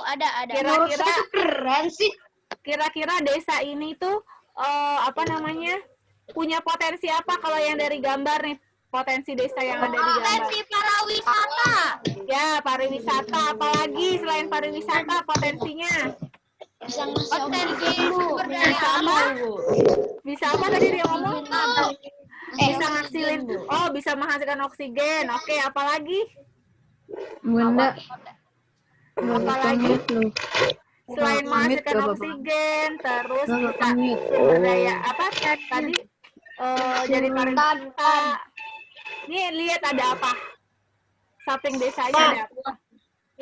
ada. Kira-kira keren sih. kira-kira desa ini tuh apa namanya punya potensi apa kalau yang dari gambar nih, potensi desa yang ada di gambar? Potensi pariwisata. Ya pariwisata, apalagi selain pariwisata potensinya Potensi sumber daya bisa apa? Bisa apa tadi dia ngomong? Bisa ngasilin, oh bisa menghasilkan oksigen. Oke, apalagi? Bunda. Apalagi? Selain menghasilkan oksigen, terus bisa sumber daya apa tadi? Jadi pariwisata. Nih lihat ada apa? Samping desanya ada apa?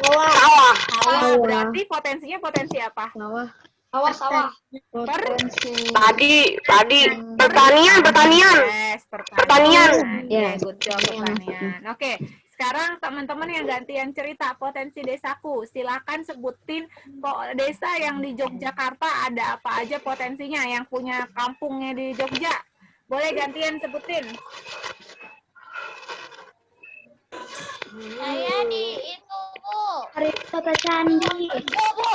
Sawah. Sawah. Berarti potensinya potensi apa? Sawah. Tadi pertanian. Yes, Pertanian. Ya, good job pertanian. Oke, sekarang teman-teman yang gantian cerita potensi desaku. Silakan sebutin desa yang di Yogyakarta ada apa aja potensinya, yang punya kampungnya di Jogja. Boleh gantian sebutin. Saya di itu, Bu. Pariwisata candi. Bu.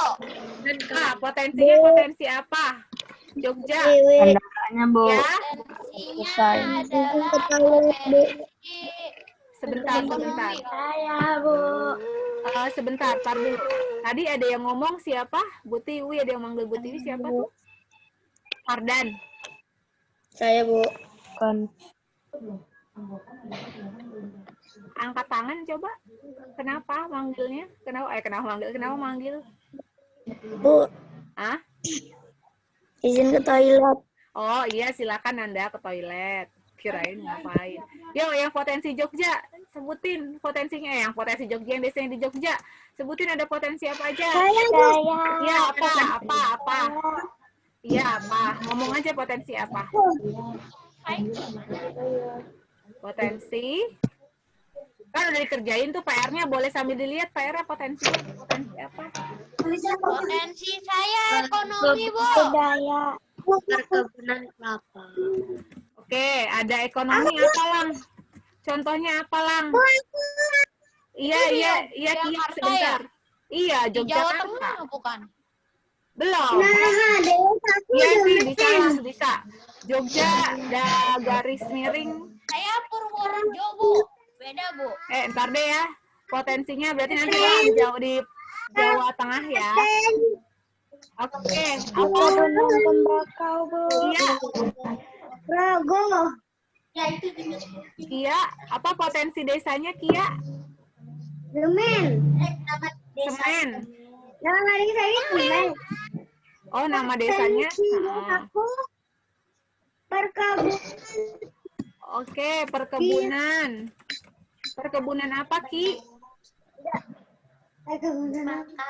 Nah, potensinya potensi apa? Jogja. Tandanya, Bu. Ya, Potensinya adalah potensi sebentar. Saya, Bu. Sebentar, tar dulu. Tadi ada yang ngomong siapa? Bu Tiwi, ada yang manggil Bu Tiwi siapa tuh? Ardan. Saya, Bu. Angkat tangan coba. Kenapa manggilnya? Kenapa manggil? Bu, Ah? izin ke toilet. Oh iya, silakan Anda ke toilet. Kirain ngapain. Yo, yang potensi Jogja, sebutin potensinya. Yang potensi Jogja, yang desanya di Jogja. Sebutin ada potensi apa aja. Saya. Iya, apa? Iya, apa? Ngomong aja potensi apa. Potensi. Kan udah dikerjain tuh PR-nya, boleh sambil dilihat PR-nya potensi apa? Potensi saya ekonomi, Bu. Budaya. Perkebunan kelapa. Oke, ada ekonomi apa, Lang? Contohnya apa, Lang? Iya, Jakarta sebentar. Iya, Di Jawa Yogyakarta. Tengah bukan? Belum. Iya sih, bisa. Jogja ada garis miring. Saya Purworejo, Bu. Beda, Bu. Ntar deh ya. Potensinya berarti nanti jauh di Jawa Tengah ya. Oke, apa? Tembakau, Bu. Iya, Rogo. Kia. Apa potensi desanya, Kia? Semen. Semen. Nama desa ini Semen. Oh, nama desanya. Aku perkebunan. Oke, perkebunan. Perkebunan apa, Ki? Perkebunan apa?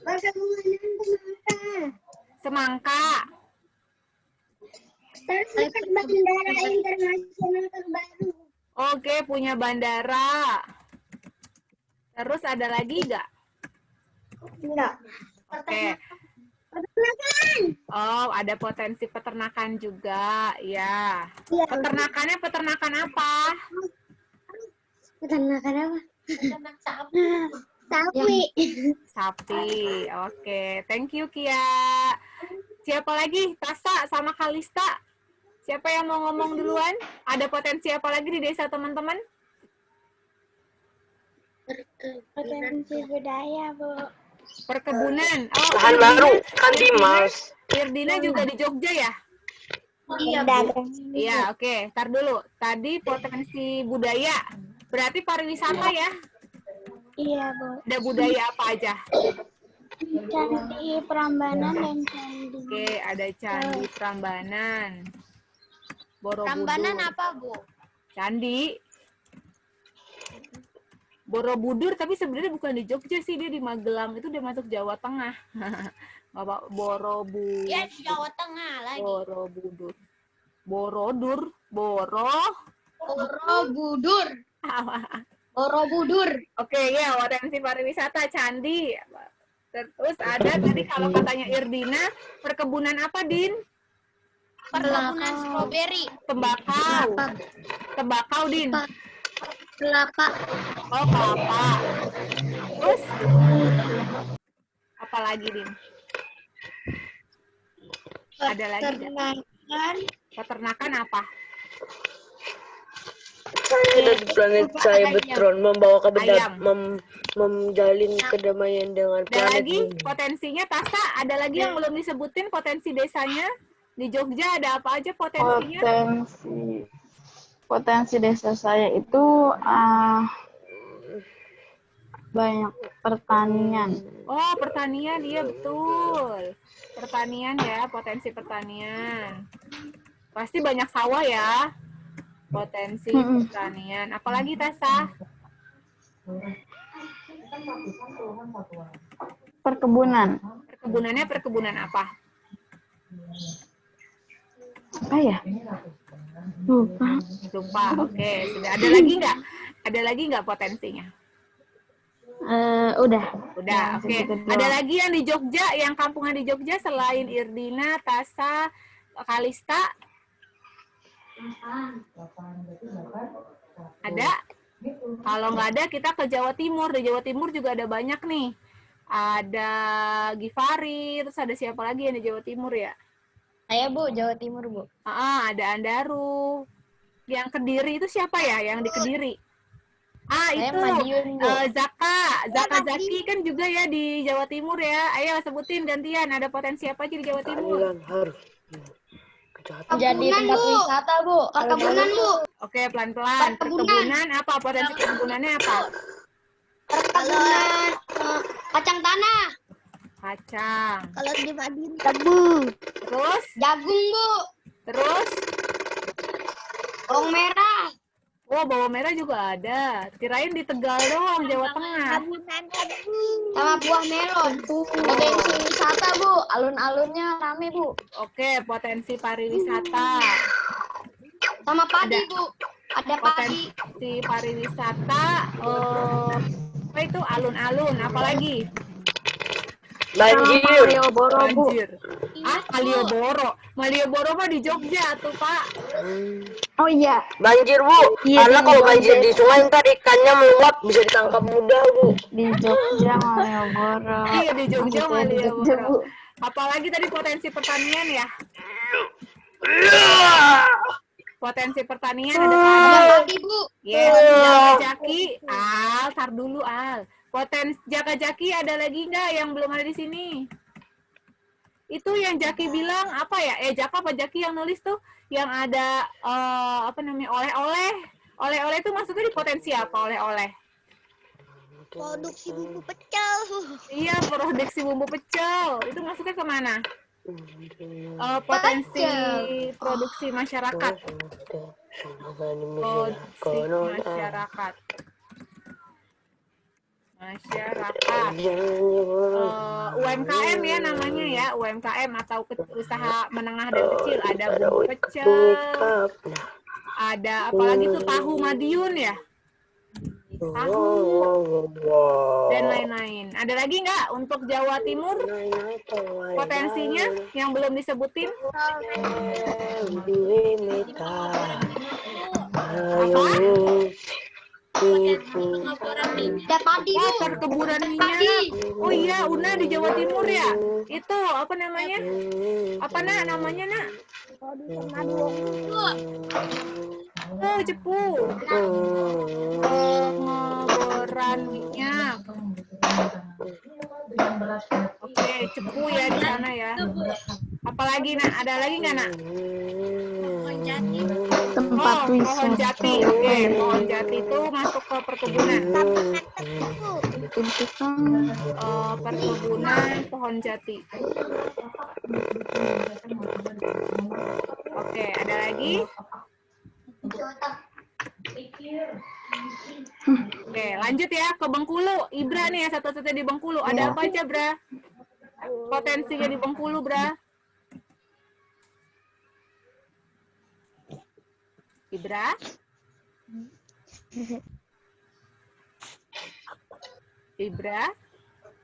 Perkebunan Semangka. Terus dekat bandara internasional terbaru. Oke, punya bandara. Terus ada lagi nggak? Enggak. Oke. Oh, ada potensi peternakan juga, ya. Peternakannya peternakan apa? Peternakan apa? Sapi. Sapi. Oke, thank you Kia. Siapa lagi? Tasa sama Kalista. Siapa yang mau ngomong duluan? Ada potensi apa lagi di desa teman-teman? Potensi budaya, Bu. Perkebunan. Oh, Lahan baru kan Dimas. Irdina juga di Jogja ya? Iya, oke. Ntar dulu. Tadi potensi budaya. Berarti pariwisata ya? Iya, Bu. Ada budaya apa aja? Candi Prambanan dan candi. Oke, ada Candi Prambanan. Borobudur. Prambanan apa, Bu? Candi. Borobudur, tapi sebenarnya bukan di Jogja sih, dia di Magelang. Itu udah masuk Jawa Tengah. Bapak Borobudur. Ya, di Jawa Tengah lagi. Borobudur. Borobudur. Borobudur. Oke, ya, potensi pariwisata, candi. Terus ada tadi kalau katanya Irdina, perkebunan apa, Din? Perkebunan stroberi. Tembakau. Tembakau, Din. Kelapa. Oh, kelapa. Terus apa lagi, Din? Ada lagi nggak? Peternakan apa? Kita di planet Cybertron membawa Ayam. menjalin kedamaian dengan Ada planet lagi bumi. potensinya, Tasa? Ada lagi yang belum disebutin potensi desanya? Di Jogja ada apa aja potensinya? Potensi desa saya itu banyak pertanian. Oh, pertanian, iya betul. Pertanian ya, potensi pertanian. Pasti banyak sawah ya. Potensi pertanian. Apalagi Tasa? Perkebunan. Perkebunannya perkebunan apa? Apa ya? Lupa. Lupa. Oke, sudah. Ada lagi nggak? Ada lagi nggak potensinya? Udah. Udah, oke. Ada lagi yang di Jogja, yang kampungan di Jogja selain Irdina, Tasa, Kalista? Ada? Kalau nggak ada, kita ke Jawa Timur. Di Jawa Timur juga ada banyak nih. Ada Givari, terus ada siapa lagi yang di Jawa Timur ya? Saya, Bu, Jawa Timur, Bu. Ada Andaru. Yang Kediri itu siapa ya? Yang di Kediri? Saya Itu Madiun, Bu. Zaka Zaki kan juga ya di Jawa Timur ya. Ayo sebutin gantian. Ada potensi apa aja di Jawa Timur? Keadilan harus. Jadi tempat wisata, Bu. Perkebunan, Bu. Oke, pelan-pelan. Perkebunan apa? Potensi perkebunannya apa? Perkebunan kacang tanah. Kacang. Kalau di Madiun tebu. Terus? Jagung, Bu. Terus? Bawang merah. Oh, bawang merah juga ada. Kirain di Tegal doang, Jawa Tengah. Sama buah melon. Potensi wisata, Bu. Alun-alunnya rame, Bu. Oke, potensi pariwisata. Sama padi, Bu. Ada padi. Potensi pariwisata. Apa itu? Alun-alun. Apalagi? Banjir. Banjir. Malioboro. Malioboro mah di Jogja tuh, Pak. Oh iya. Banjir, Bu. Iya, Karena di kalau Jogja. banjir di sungai ntar ikannya meluap bisa ditangkap mudah, Bu. Di Jogja, Malioboro. Iya, di Jogja, Gitu ya, di Jogja, Bu. Malioboro. Apalagi tadi potensi pertanian ya? Potensi pertanian ada padi. Bu. Yes, Jaka Jaki. Tar dulu, Al. Potensi Jaka Jaki ada lagi nggak yang belum ada di sini? Itu yang Jaki bilang apa ya? Jaka apa Jaki yang nulis tuh? Yang ada apa namanya? Oleh-oleh. Oleh-oleh itu maksudnya di potensi apa? Oleh-oleh. Produksi bumbu pecel. Iya, produksi bumbu pecel. Itu masuknya kemana? Potensi produksi masyarakat. Produksi masyarakat. UMKM ya namanya ya, UMKM atau usaha menengah dan kecil. Ada bumbu pecel. Ada apalagi tuh tahu Madiun ya? tahu, dan lain-lain. Ada lagi nggak untuk Jawa Timur potensinya yang belum disebutin? Apa? Oh, perkebunan minyak. Oh iya, Una di Jawa Timur ya. Itu apa namanya? Apa namanya nak? Oh, cepu. Pengeboran minyak. Oke, cepu ya di sana ya. Apalagi nak? Ada lagi nggak nak? Tempat pohon wisata. jati. Oke, pohon jati itu masuk ke perkebunan. Perkebunan pohon jati. Oke, ada lagi? Oke, lanjut ya ke Bengkulu. Ibra nih ya, satu-satunya di Bengkulu. Ada apa aja, Bra? Potensinya di Bengkulu, Bra? Ibra?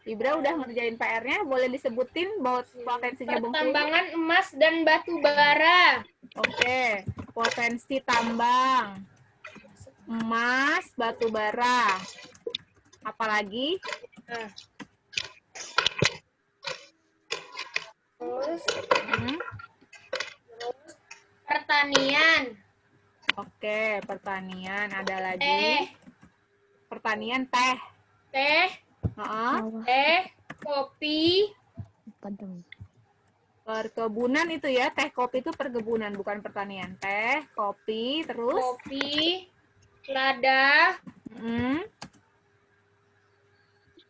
Ibra udah ngerjain PR-nya, boleh disebutin bahwa potensinya Bengkulu? Pertambangan emas dan batu bara. Oke, potensi tambang. Emas, batu bara. Apalagi? Terus pertanian. Oke, pertanian. Ada lagi? Pertanian teh. Teh, kopi. Perkebunan itu ya, teh kopi itu perkebunan, bukan pertanian. Teh, kopi, terus? Kopi, lada,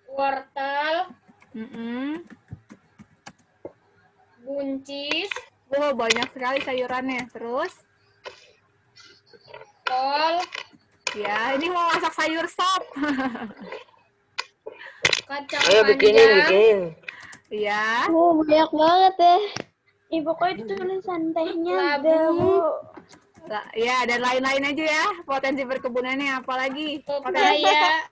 wortel, buncis. Oh, banyak sekali sayurannya. Terus? Kol. Ya, ini mau masak sayur sop. Kacang Ayo bikinin. Iya. Oh, banyak banget ya. Pokoknya tulisan tehnya ada, Bu. Ya, dan lain-lain aja ya. Potensi perkebunannya apalagi? Pepaya.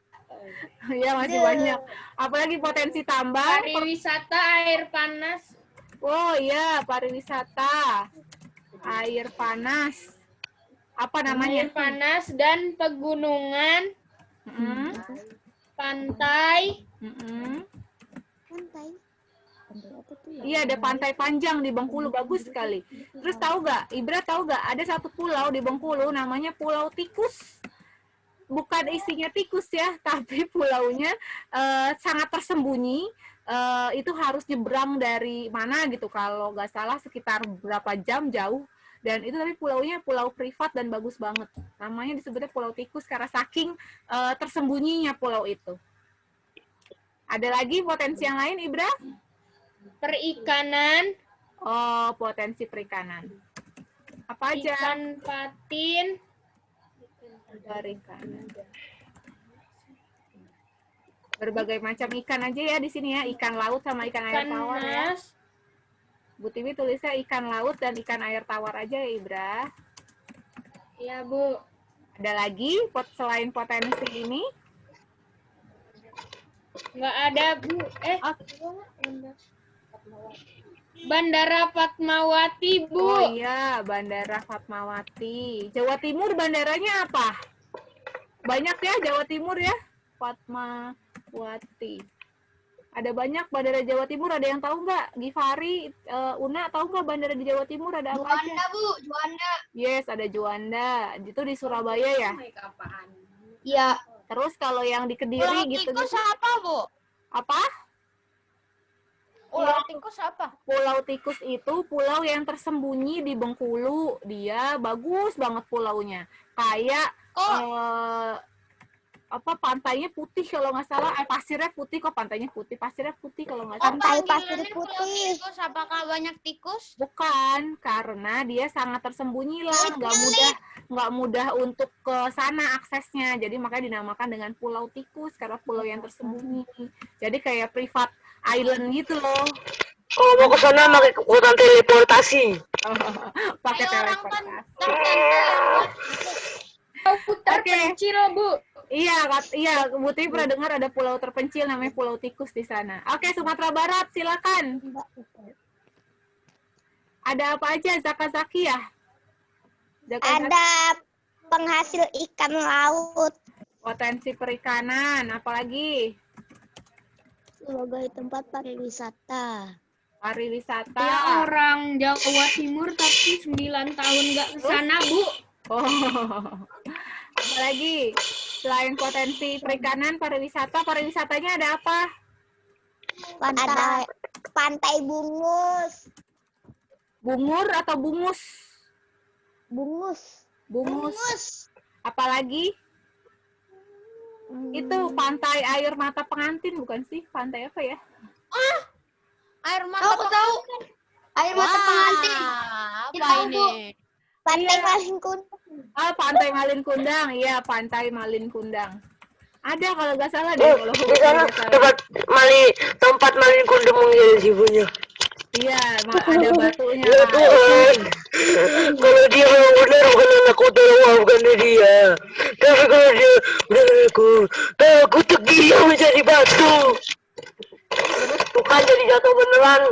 Ya, masih banyak. Apalagi potensi tambang? Pariwisata, air panas. Oh iya, pariwisata. Air panas. Apa namanya? Air panas dan pegunungan. Pantai. Iya, ada pantai panjang di Bengkulu, bagus sekali. Terus tahu nggak, Ibra tahu nggak, ada satu pulau di Bengkulu namanya Pulau Tikus. Bukan isinya tikus ya, tapi pulaunya sangat tersembunyi. Itu harus nyebrang dari mana gitu, kalau nggak salah sekitar berapa jam jauh. Dan itu tapi pulaunya pulau privat dan bagus banget. Namanya disebutnya Pulau Tikus karena saking tersembunyinya pulau itu. Ada lagi potensi yang lain, Ibra? Perikanan. Oh, potensi perikanan. Apa aja? Ikan patin. Perikanan. Berbagai macam ikan aja ya di sini ya. Ikan laut sama ikan air tawar ya. Bu Tiwi tulisnya ikan laut dan ikan air tawar aja ya, Ibra. Iya, Bu. Ada lagi selain potensi ini? Nggak ada, Bu. Bandara Fatmawati, Bu. Oh iya, Bandara Fatmawati. Jawa Timur bandaranya apa? Banyak ya Jawa Timur ya, Fatmawati. Ada banyak bandara Jawa Timur, ada yang tahu nggak? Gifari, Una, tahu nggak bandara di Jawa Timur ada apa aja? Juanda, Bu. Juanda. Yes, ada Juanda. Itu di Surabaya ya? Iya. Terus kalau yang di Kediri Pulau gitu. Tikus apa, Bu? Apa? Pulau Tikus apa? Pulau Tikus itu pulau yang tersembunyi di Bengkulu. Dia bagus banget pulaunya. Kayak pantainya putih kalau nggak salah. Pasirnya putih kok, pantainya putih. Pasirnya putih kalau nggak salah. Pantai pasir putih. Tikus, apakah banyak tikus? Bukan, karena dia sangat tersembunyi lah, nggak mudah untuk ke sana aksesnya. Jadi makanya dinamakan dengan Pulau Tikus karena pulau yang tersembunyi. Jadi kayak privat island gitu loh. Kalau mau ke sana pakai kekuatan teleportasi. Pakai Kayak orang teleportasi. tertentu yang buat terpencil, Bu. Iya, Bu Tiwi pernah dengar ada pulau terpencil namanya Pulau Tikus di sana. Oke, Sumatera Barat, silakan. Ada apa aja, Zakazaki ya? Ada penghasil ikan laut. Potensi perikanan, apalagi? Sebagai tempat pariwisata. Pariwisata. Ya, orang Jawa Timur tapi 9 tahun nggak ke sana, Bu. Oh. Apalagi? Selain potensi perikanan, pariwisatanya ada apa? Ada Pantai Bungus. Bungur atau bungus? Bungus. Bungus. Apalagi? Itu pantai air mata pengantin bukan sih? Pantai apa ya? Air mata tahu. Air mata pengantin. Apa ini? Pantai Malin Kundang. Pantai Malin Kundang. Iya, Pantai Malin Kundang. Ada kalau nggak salah deh. Kalau Di sana tempat Malin Kundang menggil ibunya. Iya, ada batunya. Ya Tuhan, kalau dia memang benar bukan anakku, tolong maafkan dia. Tapi kalau dia benar aku tergiur menjadi batu. Bukan jadi jatuh beneran.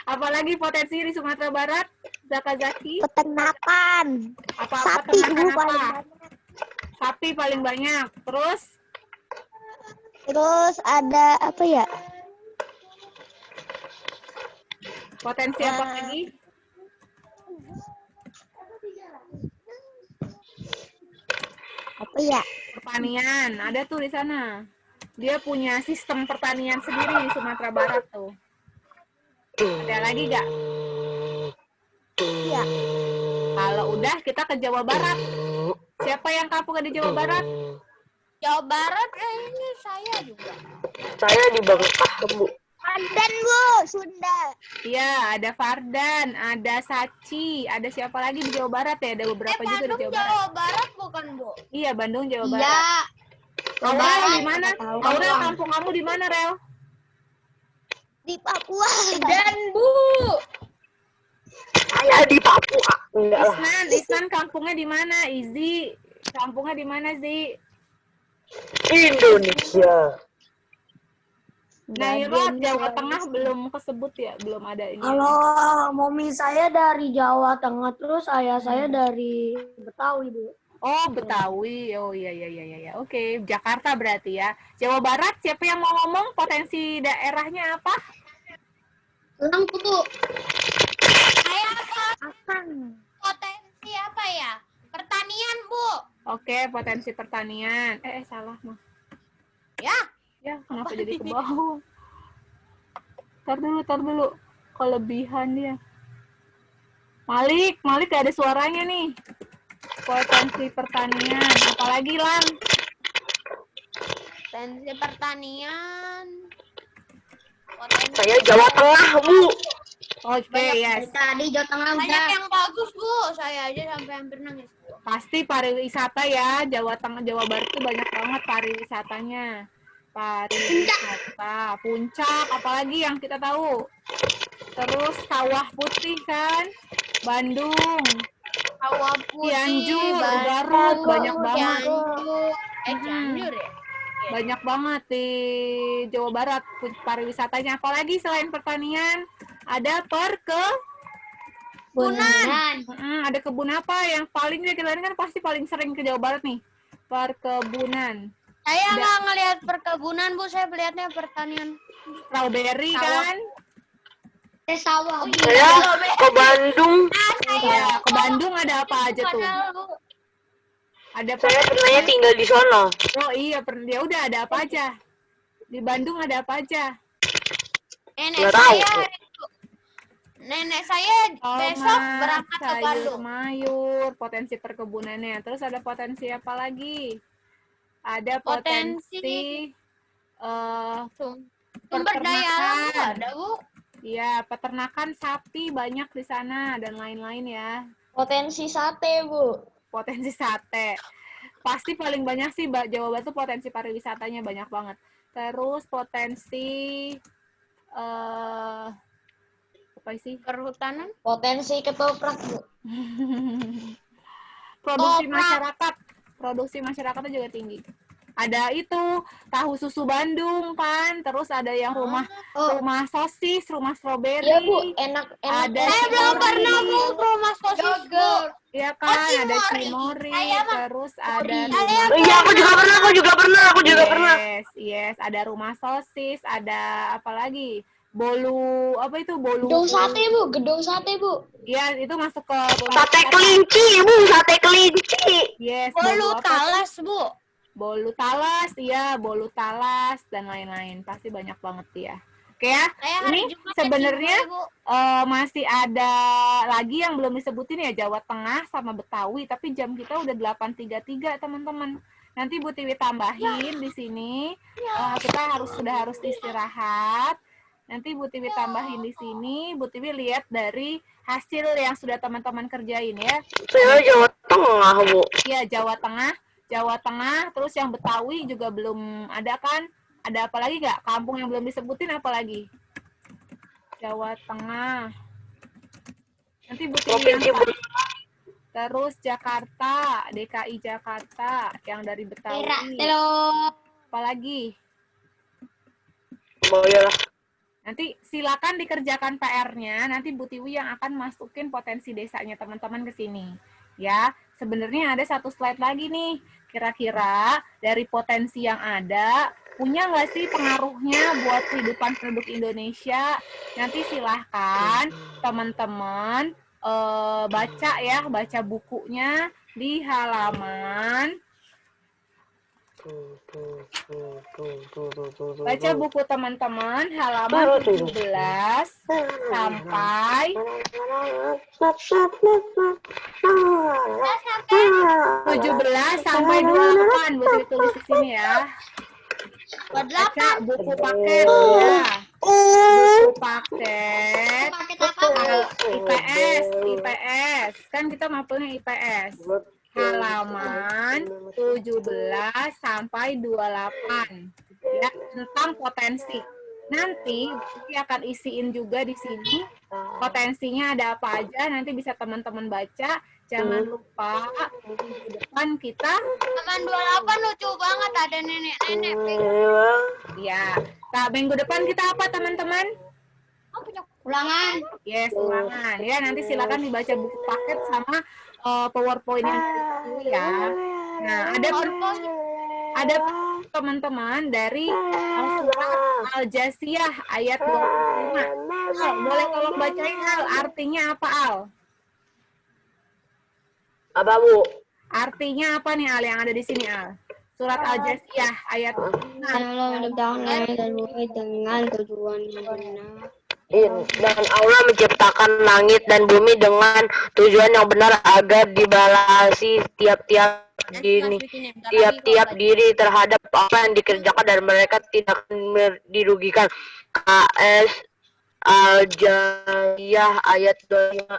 Apalagi potensi di Sumatera Barat, Zakazaki? Peternakan. Apa Sapi, peternakan Bu, apa? paling banyak. Sapi paling banyak. Terus ada apa ya? Potensi apa lagi? Apa ya? Pertanian, ada tuh di sana. Dia punya sistem pertanian sendiri di Sumatera Barat tuh. Ada lagi nggak? Iya. Kalau udah kita ke Jawa Barat. Siapa yang kampung di Jawa Barat? Jawa Barat ini saya juga. Saya di Bangka, Bu. Fardan, Bu, Sunda. Iya, ada Fardan, ada Saci, ada siapa lagi di Jawa Barat ya? Ada beberapa juga di Bandung Jawa Barat. Jawa Barat bukan, Bu? Iya, Bandung, Jawa Barat. Iya. Aurel di mana? Aurel, kampung kamu di mana, Rel? Di Papua. Dan, Bu. Saya di Papua. Enggak lah. Isnan kampungnya di mana? Izi, kampungnya di mana, Zi? Indonesia. Nah, Jawa Tengah belum kesebut ya, belum ada ini. Kalau mommy saya dari Jawa Tengah, terus ayah saya dari Betawi, Bu. Oh, Betawi. Oh, iya. Oke, Jakarta berarti ya. Jawa Barat, siapa yang mau ngomong potensi daerahnya apa? Langku, Bu. Saya apa? Akang. Potensi apa ya? Pertanian, Bu. Oke, potensi pertanian. Salah, mah. Ya. Ya, kenapa jadi ke bawah? Tar dulu. Kelebihan dia. Malik gak ada suaranya nih. Potensi pertanian. Apalagi, Lan? Potensi pertanian. Saya Jawa Tengah, Bu. Oke, yes. Tadi Jawa Tengah Banyak udah. yang bagus, Bu. Saya aja sampai hampir nangis. Pasti pariwisata ya. Jawa Tengah, Jawa Barat tuh banyak banget pariwisatanya. Pariwisata, puncak, apalagi yang kita tahu. Terus Kawah Putih kan, Bandung, Kawah Putih, Cianjur, Bandung, Garut, banyak banget. Cianjur ya? Banyak banget di Jawa Barat pariwisatanya. Apalagi selain pertanian, ada perkebunan. Ada kebun apa yang paling kalian kan pasti paling sering ke Jawa Barat nih? Perkebunan. Saya nggak ngelihat perkebunan, Bu. Saya melihatnya pertanian. Strawberry kan? Sawah. Saya ke Bandung. Ya, ke Bandung ada apa aja tuh? Ada Saya pernahnya tinggal di sono. Oh iya, ya udah ada apa aja? Di Bandung ada apa aja? Nenek saya besok berangkat ke Bandung. Mayur, potensi perkebunannya. Terus ada potensi apa lagi? Ada potensi sumber daya alam ada, Bu. Iya, peternakan sapi banyak di sana dan lain-lain ya. Potensi sate, Bu. Potensi sate. Pasti paling banyak sih Jawa Barat tuh potensi pariwisatanya banyak banget. Terus potensi apa sih? Perhutanan? Potensi ketoprak, Bu. produksi Toprak. masyarakat. Produksi masyarakatnya juga tinggi. Ada itu tahu susu Bandung kan, terus ada yang rumah sosis, rumah stroberi. Iya Bu, enak. Ada Saya belum Cimori. pernah Bu ke rumah sosis Bu. Iya kan, ada Cimori. Cimori, terus ada Iya, aku juga pernah. Yes, ada rumah sosis, ada apa lagi? Bolu, apa itu bolu? Gedung sate Bu. Iya, itu masuk ke Sate kelinci, Bu, sate kelinci. Yes, Bolu apa? talas Bu. Bolu talas, iya, bolu talas dan lain-lain. Pasti banyak banget ya. Oke ya, Saya hari ini Jumat sebenarnya ke Cimori, Bu. masih ada lagi yang belum disebutin ya, Jawa Tengah sama Betawi, tapi jam kita udah 8.33 teman-teman. Nanti Bu Tiwi tambahin di sini, kita sudah harus istirahat. Nanti Bu Tiwi tambahin di sini, Bu Tiwi lihat dari hasil yang sudah teman-teman kerjain ya. Saya Jawa Tengah, Bu. Iya, Jawa Tengah, terus yang Betawi juga belum ada kan? Ada apa lagi nggak? Kampung yang belum disebutin apa lagi? Jawa Tengah. Nanti Bu Tiwi yang terus Jakarta, DKI Jakarta, yang dari Betawi. Apa lagi? Oh iyalah. Nanti silakan dikerjakan PR-nya, nanti Bu Tiwi yang akan masukin potensi desanya teman-teman ke sini. Ya, sebenarnya ada satu slide lagi nih. Kira-kira dari potensi yang ada, punya nggak sih pengaruhnya buat kehidupan penduduk Indonesia? Nanti silahkan teman-teman baca bukunya di halaman. Baca buku teman-teman halaman 17 sampai 28. Buat ditulis di sini ya. Baca buku paket ya. Buku paket IPS. Kan kita mapelnya IPS. Halaman 17 sampai 28 ya, tentang potensi. Nanti kita akan isiin juga di sini potensinya ada apa aja, nanti bisa teman-teman baca. Jangan lupa minggu depan kita Halaman 28 lucu banget, ada nenek-nenek. ya. Nah, minggu depan kita apa teman-teman? Ulangan. Yes, ulangan ya. Nanti silakan dibaca buku paket sama PowerPoint yang itu ya. Nah, ada teman-teman dari surat Al-Jasiyah ayat 25. Al, boleh tolong bacain Al, artinya apa Al? Apa Bu? Artinya apa nih Al yang ada di sini Al? Surat Al-Jasiyah ayat 25. dengan tujuan yang benar. Dan Allah menciptakan langit dan bumi dengan tujuan yang benar agar dibalasi tiap-tiap diri terhadap apa yang dikerjakan dan mereka tidak dirugikan. KS Al-Jasiyah ayat 25.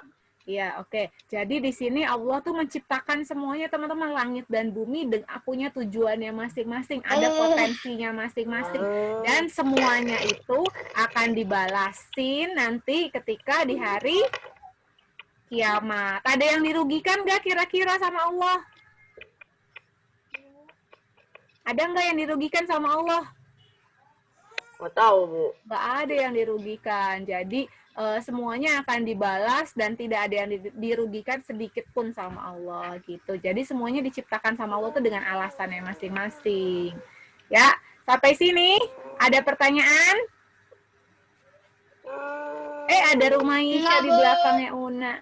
Iya, oke. Jadi di sini Allah tuh menciptakan semuanya teman-teman, langit dan bumi punya tujuannya masing-masing, ada potensinya masing-masing, dan semuanya itu akan dibalasin nanti ketika di hari kiamat. Ada yang dirugikan nggak kira-kira sama Allah? Ada nggak yang dirugikan sama Allah? Nggak tahu Bu. Nggak ada yang dirugikan. Jadi semuanya akan dibalas dan tidak ada yang dirugikan sedikit pun sama Allah gitu. Jadi semuanya diciptakan sama Allah tuh dengan alasannya masing-masing. Ya, sampai sini ada pertanyaan? Ada Rumaisya di belakangnya Una.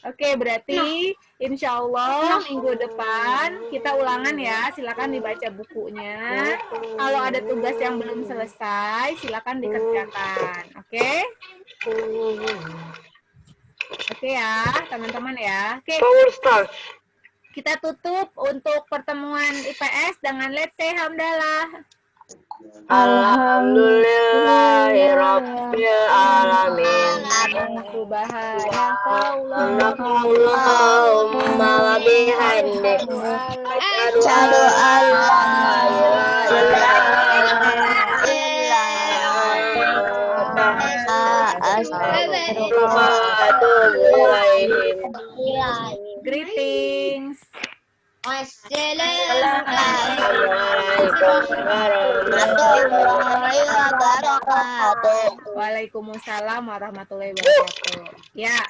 Oke, berarti insya Allah minggu depan kita ulangan ya. Silakan dibaca bukunya. Kalau ada tugas yang belum selesai, silakan dikerjakan. Oke? Oke ya, teman-teman ya. Oke. Kita tutup untuk pertemuan IPS dengan let's say hamdalah. Alhamdulillahirabbil alamin. Subhanakallahumma wa bihamdik asyhadu an la ilaha illallah astaghfiruka wa atubu ilaik. Greetings. Assalamualaikum warahmatullahi wabarakatuh. Waalaikumsalam warahmatullahi wabarakatuh. Ya.